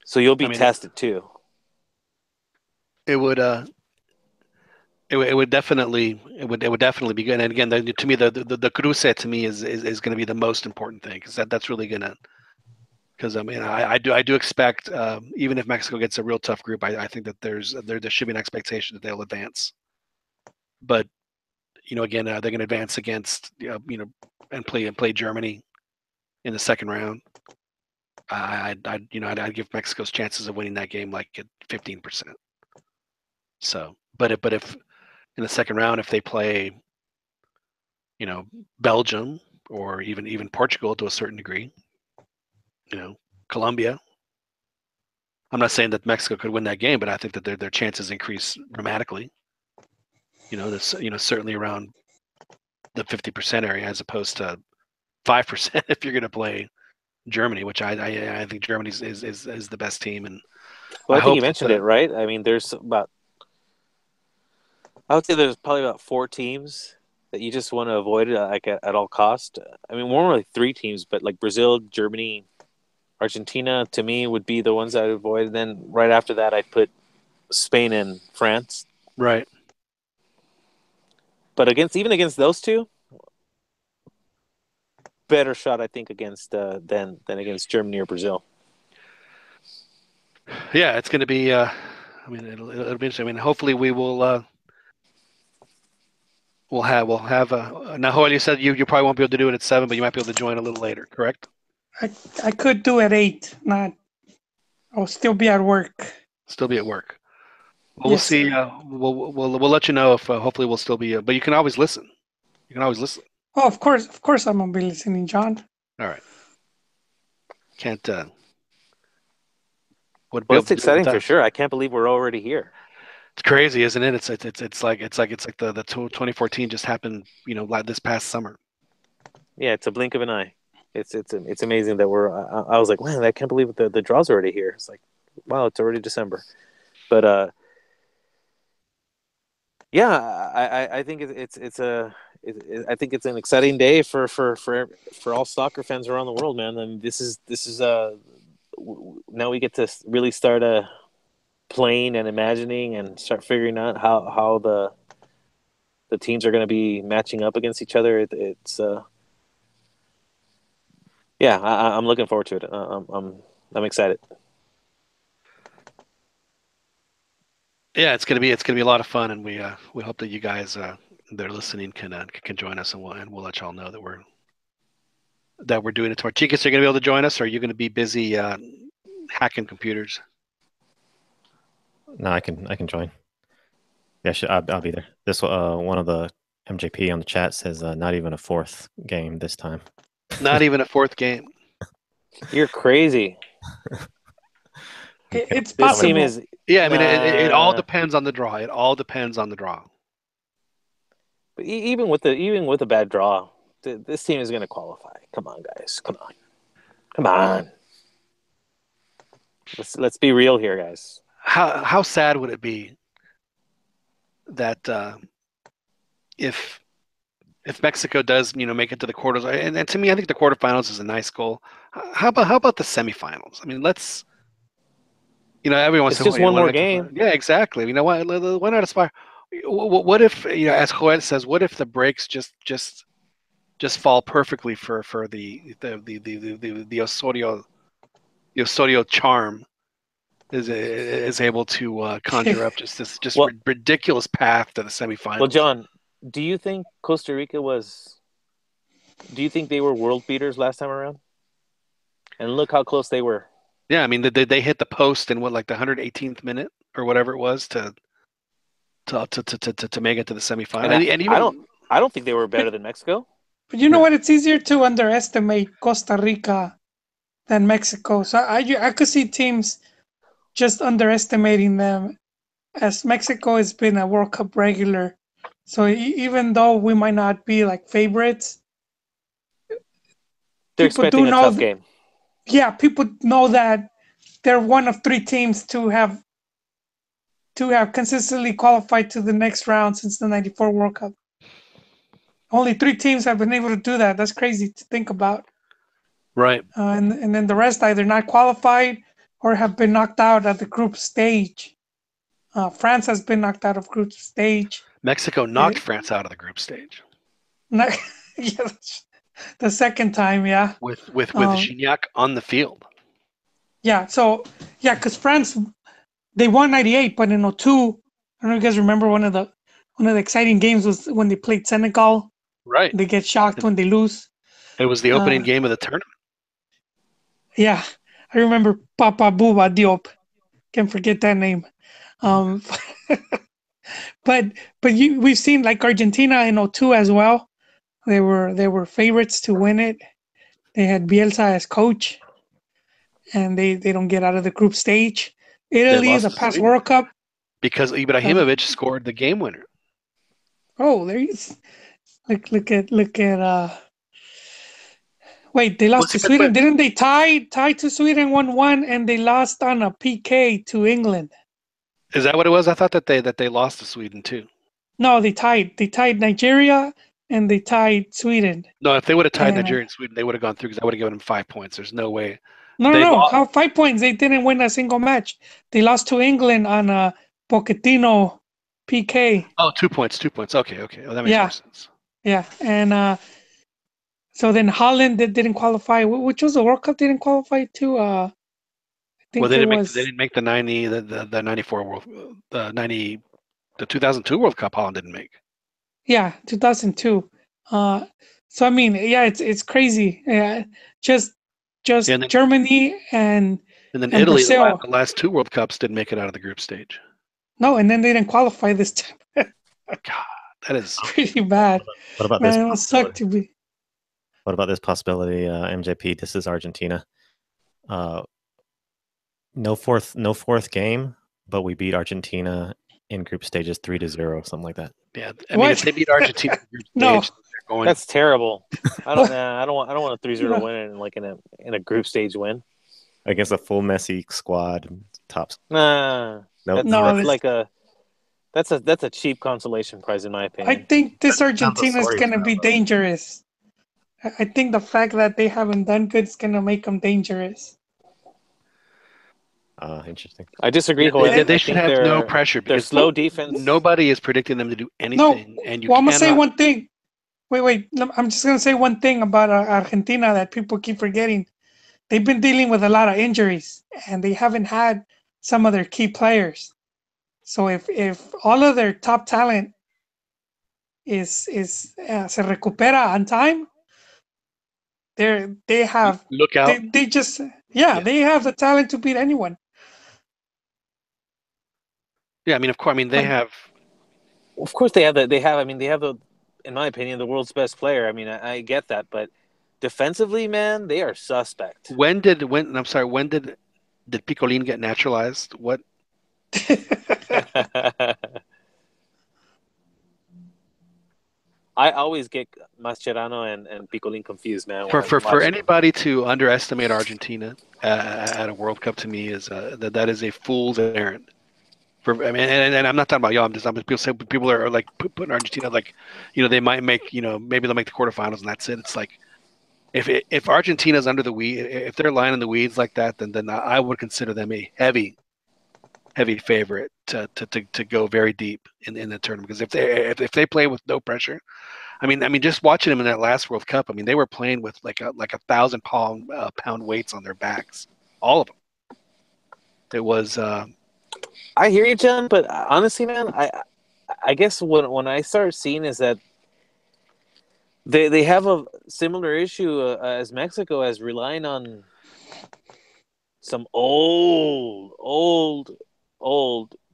So you'll be tested too.
It would definitely be good. And again, to me, the cruce to me is going to be the most important thing, because that's really going to Because I mean, I do expect, even if Mexico gets a real tough group, I think that there should be an expectation that they'll advance. But again, they're going to advance against and play Germany in the second round. I'd give Mexico's chances of winning that game like at 15%. So, but if in the second round, if they play, Belgium or even Portugal to a certain degree, Colombia. I'm not saying that Mexico could win that game, but I think that their chances increase dramatically. Certainly around the 50% area as opposed to 5% if you're going to play Germany, which I think Germany is the best team. And
I think you mentioned it, right? I mean, I would say there's probably about 4 teams that you just want to avoid at all cost. I mean, more like 3 teams, but like Brazil, Germany, Argentina, to me, would be the ones I'd avoid. And then right after that, I'd put Spain and France.
Right.
But even against those 2, better shot, I think, against than against Germany or Brazil.
Yeah, it's going to be. I mean, it'll be interesting. I mean, hopefully we will. We'll have now. Joel, you said you probably won't be able to do it at 7, but you might be able to join a little later. Correct?
I could do at 8. I'll still be at work.
Still be at work. Well, yes, we'll see. We'll let you know if hopefully we'll still be. But you can always listen. You can always listen.
Oh, of course, I'm gonna be listening, John.
All right. Can't.
Well, it's exciting for sure. I can't believe we're already here.
It's crazy, isn't it? It's like the 2014 just happened. Like this past summer.
Yeah, it's a blink of an eye. It's amazing that we're. I was like, man, I can't believe the draw's already here. It's like, wow, it's already December. But yeah, I think I think it's an exciting day for all soccer fans around the world, man. And this is now we get to really start playing and imagining and start figuring out how the teams are going to be matching up against each other. I'm looking forward to it. I'm excited.
Yeah, it's gonna be a lot of fun, and we hope that you guys that are listening can join us, and we'll let y'all know that we're doing it tomorrow. Chicas, are you gonna be able to join us, or are you gonna be busy hacking computers?
No, I can join. Yeah, I'll be there. This one of the MJP on the chat says not even a 4th game this time.
Not even a 4th game.
You're crazy.
It's possible.
This team is.
Yeah, I mean, it all depends on the draw. It all depends on the draw.
But even with a bad draw, this team is going to qualify. Come on, guys. Come on. Let's be real here, guys.
How sad would it be that if Mexico does make it to the quarters, and to me, I think the quarterfinals is a nice goal. How about the semifinals? I mean, let's. Everyone
it's just one more game.
Yeah, exactly. Why not aspire? What if as Joel says, what if the breaks just fall perfectly for the Osorio charm is able to conjure up just this ridiculous path to the semifinals.
Well, John, do you think Costa Rica do you think they were world beaters last time around? And look how close they were.
Yeah, I mean they hit the post in the 118th minute or whatever it was to make it to the semifinal. And even,
I don't think they were better than Mexico.
But you know what? It's easier to underestimate Costa Rica than Mexico. So I could see teams just underestimating them, as Mexico has been a World Cup regular. So even though we might not be like favorites,
they're expecting a tough game.
Yeah, people know that they're one of 3 teams to have consistently qualified to the next round since the '94 World Cup. Only 3 teams have been able to do that. That's crazy to think about.
Right.
And then the rest either not qualified or have been knocked out at the group stage. France has been knocked out of group stage.
Mexico knocked France out of the group stage.
Yeah, the second time, yeah.
With Gignac on the field.
Yeah. So yeah, because France they won '98, but in '02, I don't know if you guys remember one of the exciting games was when they played Senegal.
Right.
They get shocked when they lose.
It was the opening game of the tournament.
Yeah, I remember Papa Bouba Diop. Can't forget that name. Um, but we've seen like Argentina in '02 as well. They were favorites to win it. They had Bielsa as coach, and they don't get out of the group stage. Italy,
lost
the
to
past
Sweden.
World Cup.
Because Ibrahimovic scored the game winner.
Oh, there is. Look at Wait, they lost to Sweden. Didn't they tie to Sweden 1-1 and they lost on a PK to England?
Is that what it was? I thought that they lost to Sweden too.
No, they tied. They tied Nigeria and they tied Sweden.
No, if they would have tied Nigeria and Sweden, they would have gone through because I would have given them 5 points. There's no way.
No. How 5 points? They didn't win a single match. They lost to England on a Pochettino PK.
Oh, 2 points. 2 points. Okay. Oh, that makes more sense.
Yeah, and so then Holland didn't qualify. Which was the World Cup? They didn't qualify to. I think
they didn't make the 90, the 94 World, the 2002 World Cup. Holland didn't make.
Yeah, 2002. So I mean, yeah, it's crazy. Yeah, just Germany and
then Italy,
Brazil.
the last 2 World Cups didn't make it out of the group stage.
No, and then they didn't qualify this time.
God, that is
pretty bad.
What about
this? It sucked to be.
What about this possibility, MJP? This is Argentina. No fourth game, but we beat Argentina in group stages 3-0, something like that.
Yeah, I mean, if they beat Argentina in group stage, they're going.
That's terrible. I don't want a 3-0 win in a group stage win
against a full Messi squad. Tops.
Nah,
nope.
That's a cheap consolation prize in my opinion.
I think this Argentina is going to be dangerous. I think the fact that they haven't done good is going to make them dangerous.
Interesting.
I disagree.
They should have no pressure because
their slow defense.
Nobody is predicting them to do anything.
No,
and
I'm gonna say one thing. Wait. I'm just gonna say one thing about Argentina that people keep forgetting. They've been dealing with a lot of injuries, and they haven't had some of their key players. So if all of their top talent is se recupera on time, they have
look out.
They just they have the talent to beat anyone.
Yeah, I mean, of course. I mean, they have.
Of course, they have the. In my opinion, the world's best player. I mean, I get that, but defensively, man, they are suspect.
When did Picolín get naturalized? What?
I always get Mascherano and Picolín confused, man.
For anybody to underestimate Argentina at a World Cup, to me, is that is a fool's errand. And I'm not talking about y'all. People are like putting Argentina like, they might make, maybe they'll make the quarterfinals and that's it. It's like if Argentina's under the weed, if they're lying in the weeds like that, then I would consider them a heavy favorite to go very deep in the tournament. Because if they play with no pressure, I mean, just watching them in that last World Cup, I mean, they were playing with like 1,000-pound weights on their backs, all of them. It was.
I hear you, John, but honestly, man, I guess when I start seeing is that they have a similar issue as Mexico, as relying on some old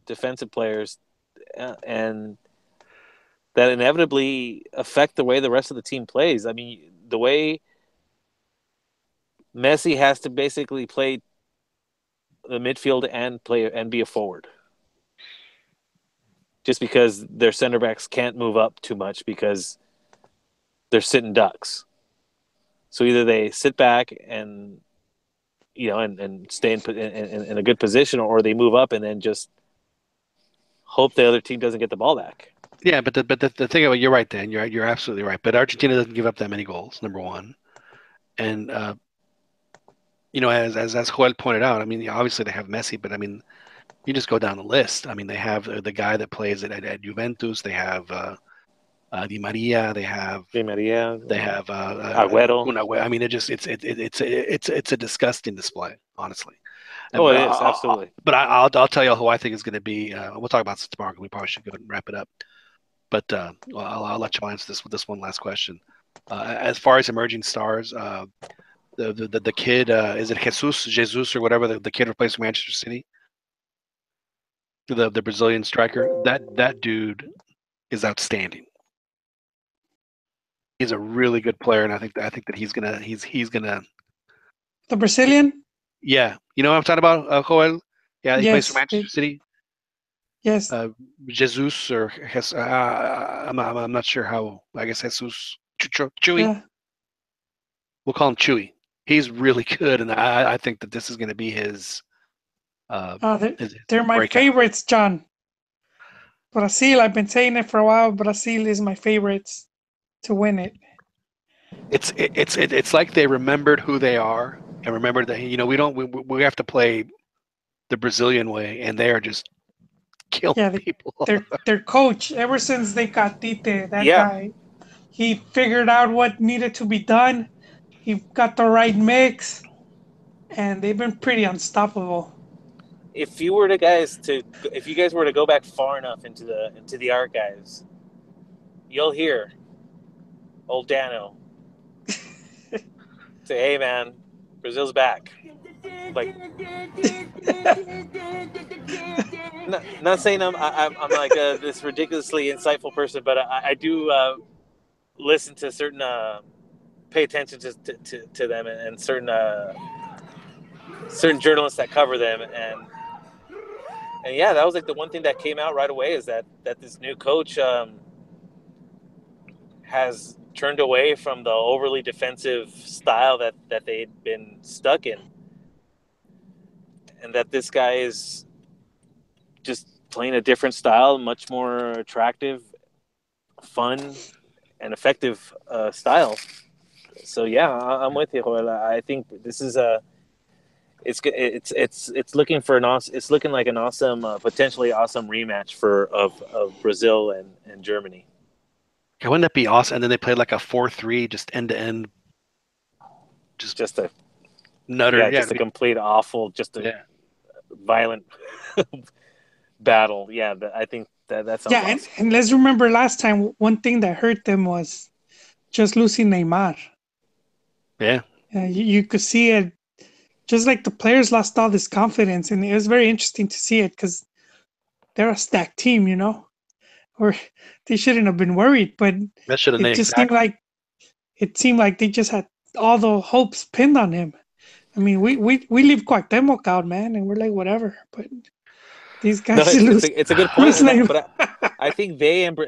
defensive players, and that inevitably affect the way the rest of the team plays. I mean, the way Messi has to basically play the midfield and be a forward, just because their center backs can't move up too much because they're sitting ducks. So either they sit back and and stay in a good position, or they move up and then just hope the other team doesn't get the ball back.
Yeah, but the thing about, you're right, Dan. You're absolutely right. But Argentina doesn't give up that many goals. Number one, and as Joel pointed out, I mean, obviously they have Messi, but I mean, you just go down the list. I mean, they have the guy that plays at Juventus. They have Di Maria. They have
Agüero.
I mean, it's a disgusting display, honestly.
Oh, it is, absolutely.
But I'll tell you who I think is going to be. We'll talk about this tomorrow. We probably should go and wrap it up. But I'll let you answer this with this one last question. As far as emerging stars, the kid, is it Jesus or whatever, the kid who plays for Manchester City, the Brazilian striker? That dude is outstanding. He's a really good player, and I think that he's gonna.
The Brazilian?
Yeah, you know what I'm talking about, Joel? Yeah, he plays for Manchester City.
Yes.
Jesus or I'm not sure how. I guess Jesus Chewy.
Yeah.
We'll call him Chewy. He's really good, and I think that this is going to be his.
They're my
breakout.
favorites, John. Brazil. I've been saying it for a while. Brazil is my favorites to win it.
It's like they remembered who they are and remembered that we have to play the Brazilian way, and they are just killing people.
Their coach, ever since they got Tite, that guy, he figured out what needed to be done. He got the right mix, and they've been pretty unstoppable.
If you guys were to go back far enough into the archives, you'll hear old Dano say, "Hey man, Brazil's back." Like, not saying I'm like this ridiculously insightful person, but I do listen to certain, pay attention to them and certain journalists that cover them, and yeah, that was like the one thing that came out right away is that this new coach has turned away from the overly defensive style that they'd been stuck in, and that this guy is just playing a different style, much more attractive, fun, and effective style. So yeah, I'm with you, Joel. I think this is it's looking for it's looking like an awesome, potentially awesome rematch of Brazil and Germany.
Okay, wouldn't that be awesome? And then they played like a 4-3, just end to end,
just a
nutter,
just a complete awful, just a violent battle. Yeah, I think that sounds awesome.
And let's remember last time, one thing that hurt them was just losing Neymar.
Yeah.
You could see it, just like the players lost all this confidence, and it was very interesting to see it because they're a stacked team, or they shouldn't have been worried, but it seemed like they just had all the hopes pinned on him. I mean, we leave Cuauhtemoc out, man, and we're like, whatever, but these guys
it's a good point, but I think they and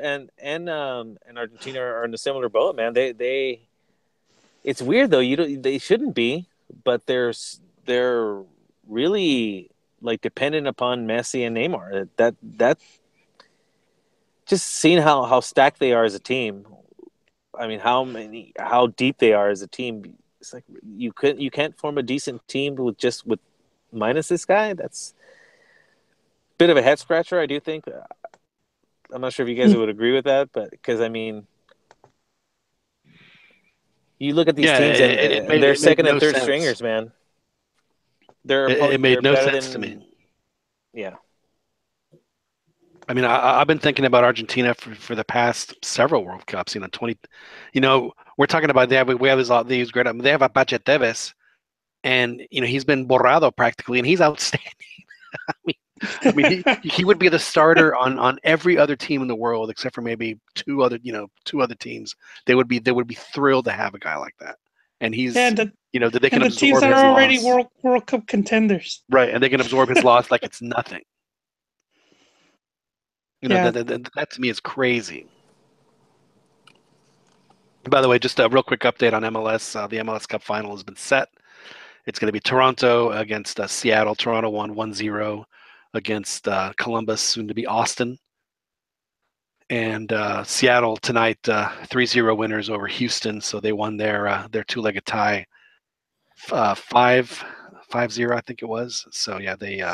Argentina are in a similar boat, man. They it's weird though. They shouldn't be, but they're really like dependent upon Messi and Neymar. That just seeing how stacked they are as a team. I mean, how deep they are as a team. It's like you can't form a decent team with minus this guy. That's a bit of a head scratcher, I do think. I'm not sure if you guys would agree with that, but because I mean, you look at these teams and they're second and third stringers, man.
It made no sense to me.
Yeah.
I mean, I've been thinking about Argentina for the past several World Cups. We're talking about we have these great. They have Apache Tevez, and he's been borrado practically, and he's outstanding. I mean, he would be the starter on every other team in the world except for maybe two other teams. They would be thrilled to have a guy like that, and he's that they can absorb his
teams are already World Cup contenders,
right? And they can absorb his loss like it's nothing. That to me is crazy. By the way, just a real quick update on MLS. The MLS Cup final has been set. It's going to be Toronto against Seattle. Toronto won 1-0 against Columbus, soon to be Austin. And Seattle tonight, 3-0 winners over Houston. So they won their two-legged tie 5-0, I think it was. So yeah, they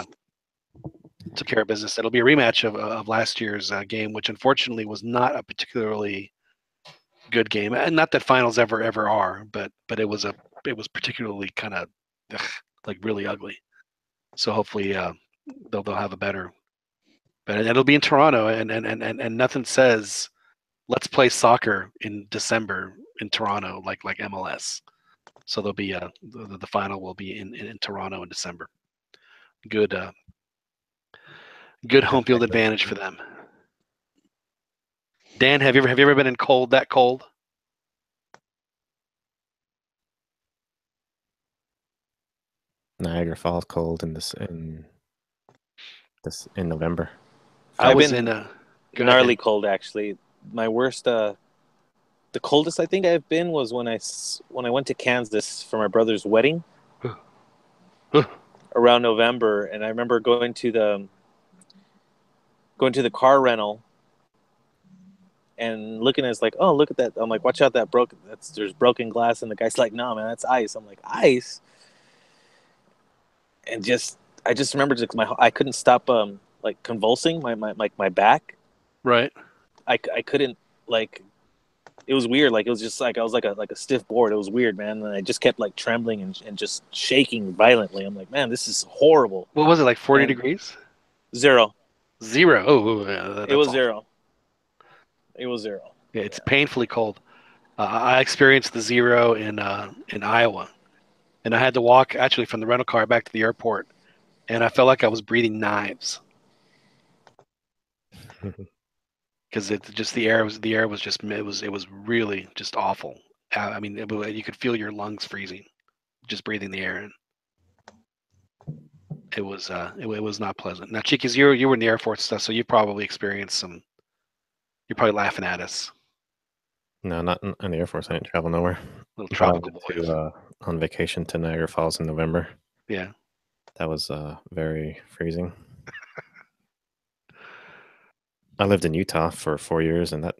took care of business. It'll be a rematch of last year's game, which unfortunately was not a particularly good game. And not that finals ever are, but it was particularly kind of like really ugly. So hopefully they'll have a better. But it'll be in Toronto, and nothing says let's play soccer in December in Toronto like MLS. So there'll be the final will be in Toronto in December. Good good home field advantage for them. Dan, have you ever been in that cold?
Niagara Falls cold in November.
I've
was
been
in a
gnarly cold actually. My worst, the coldest I think I've been was when I went to Kansas for my brother's wedding around November, and I remember going to the car rental and looking at it's like, oh, look at that. I'm like, watch out, there's broken glass, and the guy's like, no, man, that's ice. I'm like, ice, and I just remember I couldn't stop like convulsing my back.
Right.
I couldn't, like, it was weird. Like, it was just like I was like a stiff board. It was weird, man. And I just kept like trembling and just shaking violently. I'm like, man, this is horrible.
What was it, like 40 degrees?
Zero.
Oh, yeah,
It was
awful.
zero. It was zero.
Yeah, it's painfully cold. I experienced the zero in Iowa, and I had to walk actually from the rental car back to the airport, and I felt like I was breathing knives because the air was just it was really just awful. I mean, you could feel your lungs freezing just breathing the air in. It was not pleasant. Now, Chicas, you were in the Air Force stuff, so you probably experienced some. You're probably laughing at us.
No, not in the Air Force. I didn't travel nowhere.
Little tropical boys.
On vacation to Niagara Falls in November.
Yeah.
That was very freezing. I lived in Utah for 4 years, and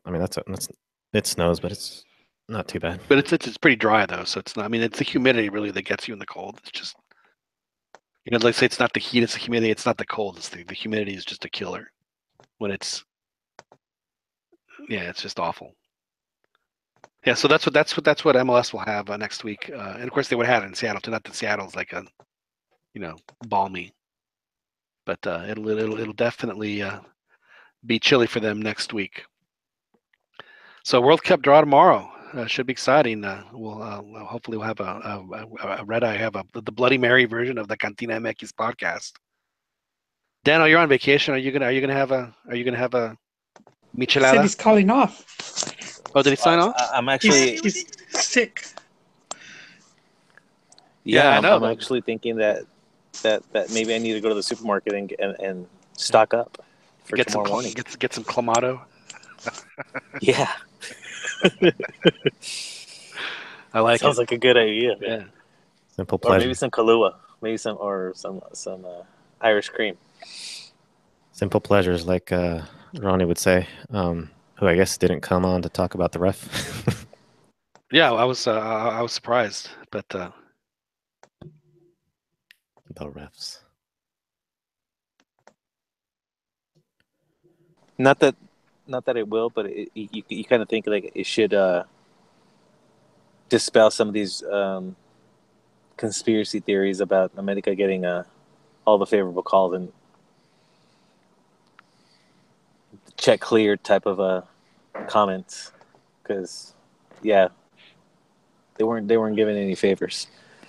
it snows, but it's not too bad.
But it's pretty dry though, so it's not. I mean, it's the humidity really that gets you in the cold. It's just, let's say it's not the heat, it's the humidity. It's not the cold. It's the humidity is just a killer. When it's just awful. Yeah, so that's what MLS will have next week, and of course they would have it in Seattle. Not that Seattle's like a, balmy, but it'll definitely be chilly for them next week. So World Cup draw tomorrow should be exciting. We'll hopefully we'll have a red eye, have the Bloody Mary version of the Cantina MX podcast. Dan, you're on vacation. Are you gonna have a michelada?
Said he's calling off.
Oh, did he sign off?
I'm actually
he's sick.
Yeah,
I know.
I'm actually thinking that maybe I need to go to the supermarket and stock up for tomorrow morning.
Get some Clamato.
Yeah.
I like
Sounds like a good idea.
Yeah.
Simple pleasure.
Or maybe some Kahlua. Maybe some Irish cream.
Simple pleasures, like Ronnie would say, who I guess didn't come on to talk about the ref.
Yeah, I was surprised, but
the refs.
Not that it will, but you kind of think like it should dispel some of these conspiracy theories about America getting all the favorable calls and check clear type of comments, because they weren't given any favors.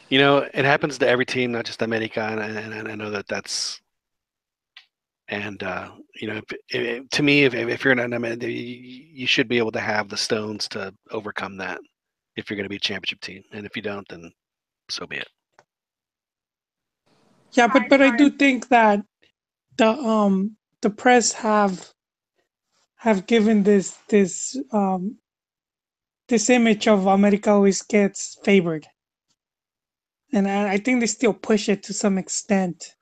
It happens to every team, not just America, and I know that's. And to me, if you're an you should be able to have the stones to overcome that if you're going to be a championship team, and if you don't, then so be it.
Yeah, but I do think that the press have given this image of America always gets favored, and I think they still push it to some extent.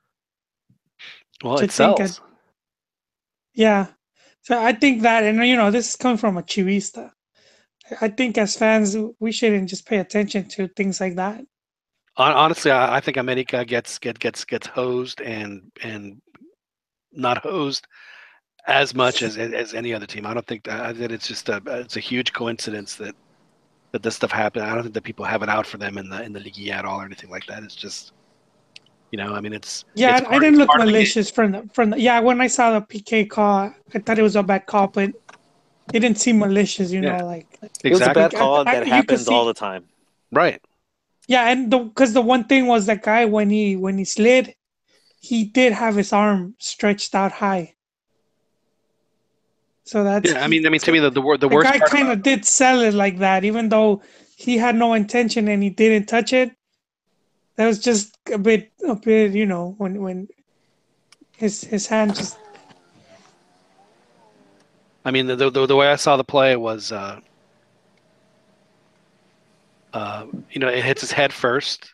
Well, it sells.
Yeah, so I think that, and this is coming from a Chivista. I think as fans, we shouldn't just pay attention to things like that.
Honestly, I think America gets hosed and not hosed as much as any other team. I don't think that it's just it's a huge coincidence that this stuff happened. I don't think that people have it out for them in the league at all or anything like that. It's just You know, I mean, it's
I didn't look malicious from the. Yeah, when I saw the PK call, I thought it was a bad call, but it didn't seem malicious. You know, like
it was a bad call
I
that happens all the time.
Right.
Yeah, and because the one thing was that guy when he slid, he did have his arm stretched out high. So that's
I mean, to me, the worst
guy kind of did sell it like that, even though he had no intention and he didn't touch it. That was just a bit, you know, when his hand just.
I mean, the way I saw the play was, you know, it hits his head first,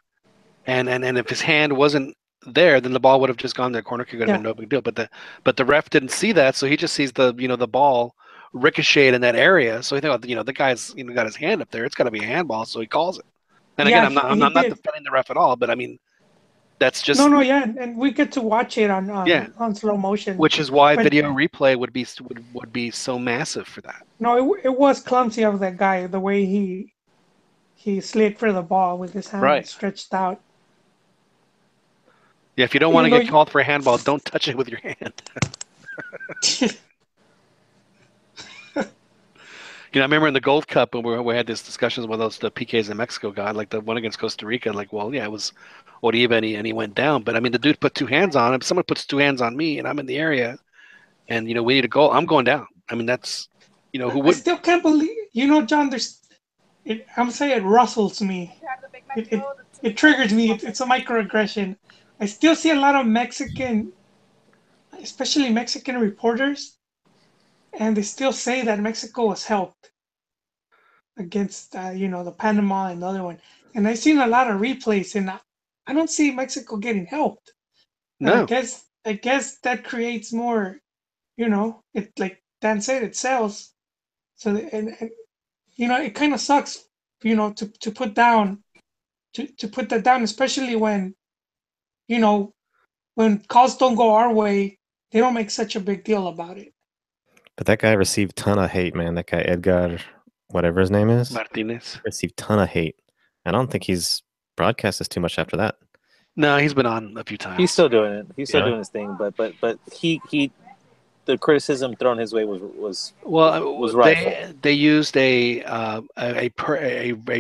and if his hand wasn't there, then the ball would have just gone to the corner kick. Would have been no big deal. But the ref didn't see that, so he just sees the ball ricocheted in that area. So he thought, the guy's got his hand up there. It's got to be a handball, so he calls it. And again, I'm not defending the ref at all, but I mean, that's just
and we get to watch it on slow motion,
which is why video replay would be so massive for that.
No, it was clumsy of that guy, the way he slid for the ball with his hand stretched out.
Yeah, if you don't want to get called for a handball, don't touch it with your hand. I remember in the Gold Cup when we had these discussions with the PKs in Mexico got, like the one against Costa Rica, like, well, yeah, it was Oribe and he went down. But I mean, the dude put two hands on him. Someone puts two hands on me and I'm in the area and, we need a goal. I'm going down. I mean, that's, who would.
I still can't believe, John, I'm saying it rustles me. It triggers me. It's a microaggression. I still see a lot of Mexican, especially Mexican reporters, and they still say that Mexico was helped against, the Panama and the other one. And I've seen a lot of replays, and I don't see Mexico getting helped.
No.
I guess that creates more, it, like Dan said, it sells. So, and it kind of sucks, to put down, to put that down, especially when, when calls don't go our way, they don't make such a big deal about it.
But that guy received a ton of hate, man. That guy, Edgar, whatever his name is.
Martinez.
Received a ton of hate. I don't think he's broadcast this too much after that.
No, he's been on a few times.
He's still doing it. He's still doing his thing. But he the criticism thrown his way was right.
They used a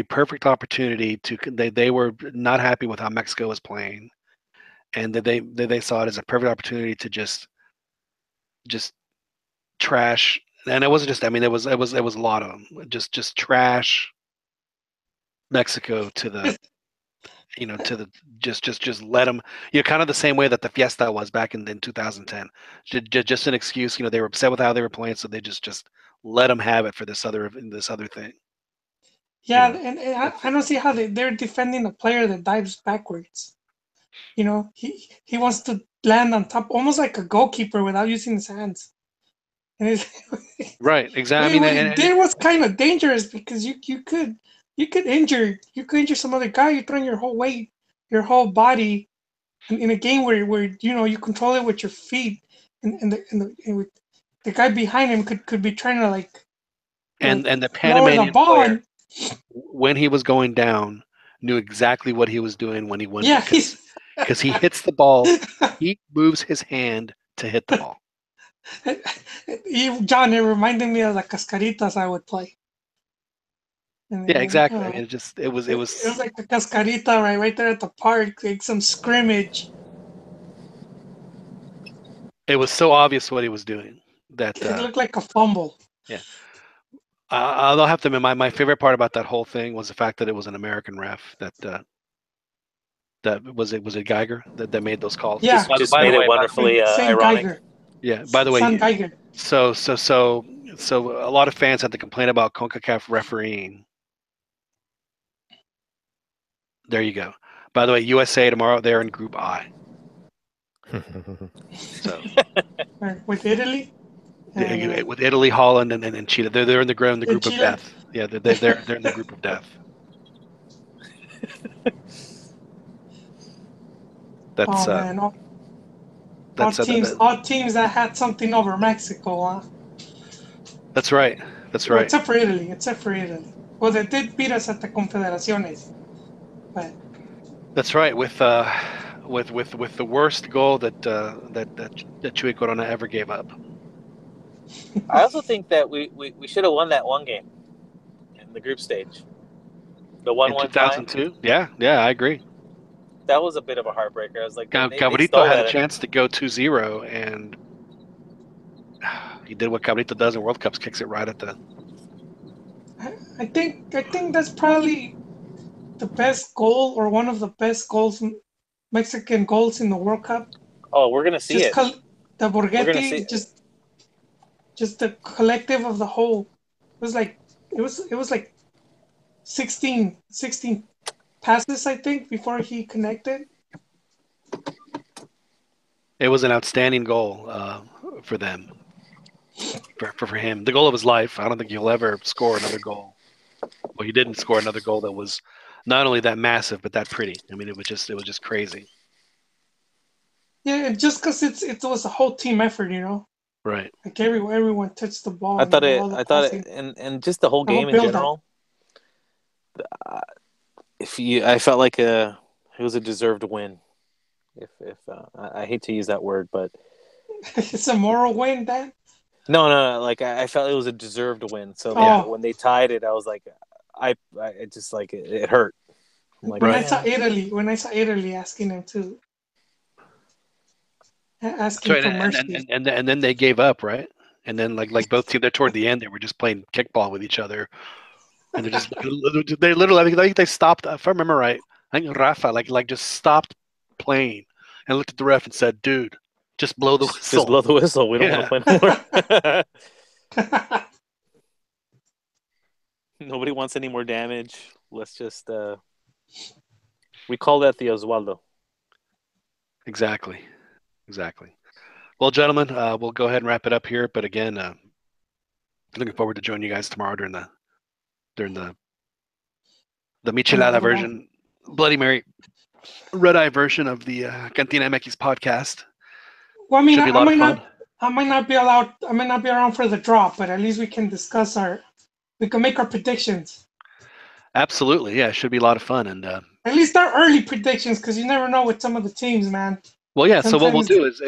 perfect opportunity to. They were not happy with how Mexico was playing, and they saw it as a perfect opportunity to just trash. And it wasn't just. I mean, it was a lot of them. Just trash Mexico to the. To the just let them, kind of the same way that the Fiesta was back in 2010. Just an excuse. They were upset with how they were playing, so they just let them have it for this other thing.
Yeah, and I don't see how they're defending a player that dives backwards. He wants to land on top, almost like a goalkeeper without using his hands. And
right, exactly.
What he did was kind of dangerous because you could injure some other guy. You're throwing your whole weight, your whole body in a game where you control it with your feet, and the guy behind him could be trying to
and the Panamanian player,
and,
when he was going down, knew exactly what he was doing when he went.
Yeah,
because he hits the ball, he moves his hand to hit the ball.
John, it reminded me of the cascaritas I would play.
Yeah, exactly. It was
like the cascarita right there at the park, like some scrimmage.
It was so obvious what he was doing that
it looked like a fumble.
Yeah. I'll have to admit, my favorite part about that whole thing was the fact that it was an American ref that was it Geiger that made those calls.
Yeah,
just made it wonderfully ironic.
Geiger.
Yeah. By the way,
Geiger.
So a lot of fans had to complain about CONCACAF refereeing. There you go. By the way, USA tomorrow, they're in Group I. So
with Italy?
With Italy, Holland, and Chile. They're in the group of death. Yeah, they're in the group of death. That's
all teams that had something over Mexico, huh?
That's right.
Well, except for Italy. Well, they did beat us at the Confederaciones. But
that's right. With with the worst goal that Chuy Corona ever gave up.
I also think that we should have won that one game in the group stage. The 1-1
In
tie.
2002, yeah, I agree.
That was a bit of a heartbreaker. I was like, they
Cabrito
stole
had a
that.
chance to go 2-0, and he did what Cabrito does in World Cups, kicks it right at the.
I think that's probably the best goal or one of the best goals, Mexican goals in the World Cup.
Oh, we're gonna see it.
The Borghetti, just the collective of the whole. It was like 16 passes, I think, before he connected.
It was an outstanding goal for them, for him. The goal of his life. I don't think he'll ever score another goal. Well, he didn't score another goal that was not only that massive but that pretty. I mean, it was just crazy.
Yeah, just because it was a whole team effort, you know.
Right.
Like everyone touched the ball.
I thought and just the whole game in general. I felt like it was a deserved win. If I hate to use that word, but
it's a moral win, then.
No. Like I felt it was a deserved win. So when they tied it, I was like, it just like it hurt. Like,
when I saw Italy asking them to. Asking for mercy,
and then they gave up, right? And then like both teams, there toward the end, they were just playing kickball with each other, and they literally, I think they stopped. If I remember right, I think Rafa like just stopped playing and looked at the ref and said, "Dude, just blow the whistle.
Just blow the whistle. We don't want to play more. Nobody wants any more damage. Let's just we call that the Oswaldo."
Exactly. Well, gentlemen, we'll go ahead and wrap it up here. But again, looking forward to joining you guys tomorrow during the Michelada version, Bloody Mary, Red Eye version of the Cantina MX podcast.
Well, I mean, I might not be around for the draw, but at least we can we can make our predictions.
Absolutely, yeah, it should be a lot of fun, and
at least our early predictions, because you never know with some of the teams, man.
Well, yeah. Sometimes, so what we'll do is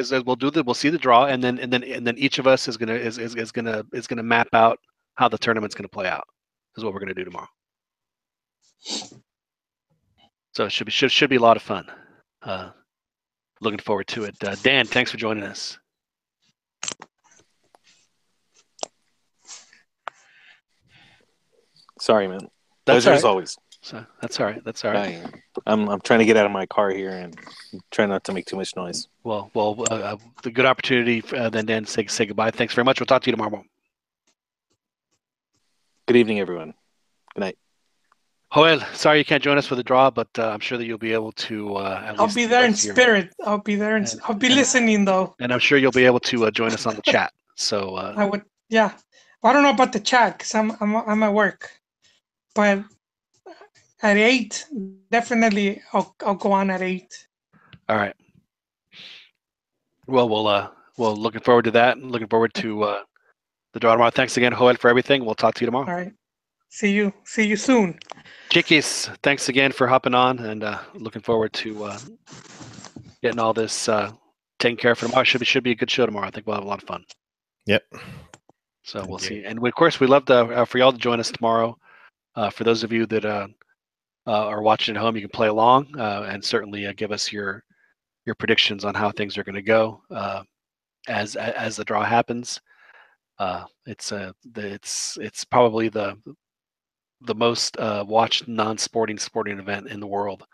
we'll see the draw, and then each of us is gonna map out how the tournament's gonna play out. Is what we're gonna do tomorrow. So it should be a lot of fun. Looking forward to it. Dan, thanks for joining us.
Sorry, man.
Pleasure
as always.
So that's all right.
I'm trying to get out of my car here and try not to make too much noise.
Well, the good opportunity then Dan to say goodbye. Thanks very much. We'll talk to you tomorrow.
Good evening, everyone. Good night.
Joel, sorry you can't join us for the draw, but I'm sure that you'll be able to.
I'll be there in spirit. I'll be there. I'll be listening though.
And I'm sure you'll be able to join us on the chat. So
I would, yeah. I don't know about the chat because I'm at work, but. At 8, definitely, I'll go on at 8.
All right. Well, we'll looking forward to that. And looking forward to the draw tomorrow. Thanks again, Joel, for everything. We'll talk to you tomorrow.
All right. See you soon.
Chiquis, thanks again for hopping on, and looking forward to getting all this taken care of for tomorrow. Should be a good show tomorrow. I think we'll have a lot of fun.
Yep.
So we'll see. And of course, we'd love to for y'all to join us tomorrow. For those of you that are watching at home, you can play along and certainly give us your predictions on how things are going to go as the draw happens. It's probably the most watched sporting event in the world,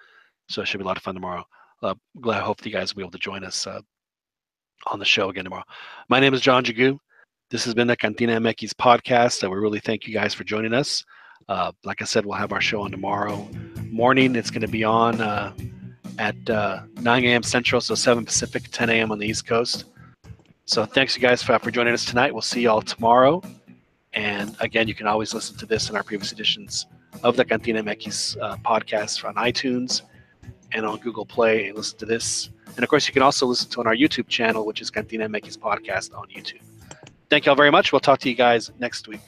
so it should be a lot of fun tomorrow. I hope that you guys will be able to join us on the show again tomorrow. My name is John Jagu. This has been the Cantina MX podcast. We really thank you guys for joining us. Like I said, we'll have our show on tomorrow morning. It's going to be on at 9 a.m. Central, so 7 Pacific, 10 a.m. on the East Coast. So thanks you guys for joining us tonight. We'll see you all tomorrow. And again, you can always listen to this in our previous editions of the Cantina MX podcast on iTunes and on Google Play, and listen to this. And of course, you can also listen to on our YouTube channel, which is Cantina MX podcast on YouTube. Thank you all very much. We'll talk to you guys next week.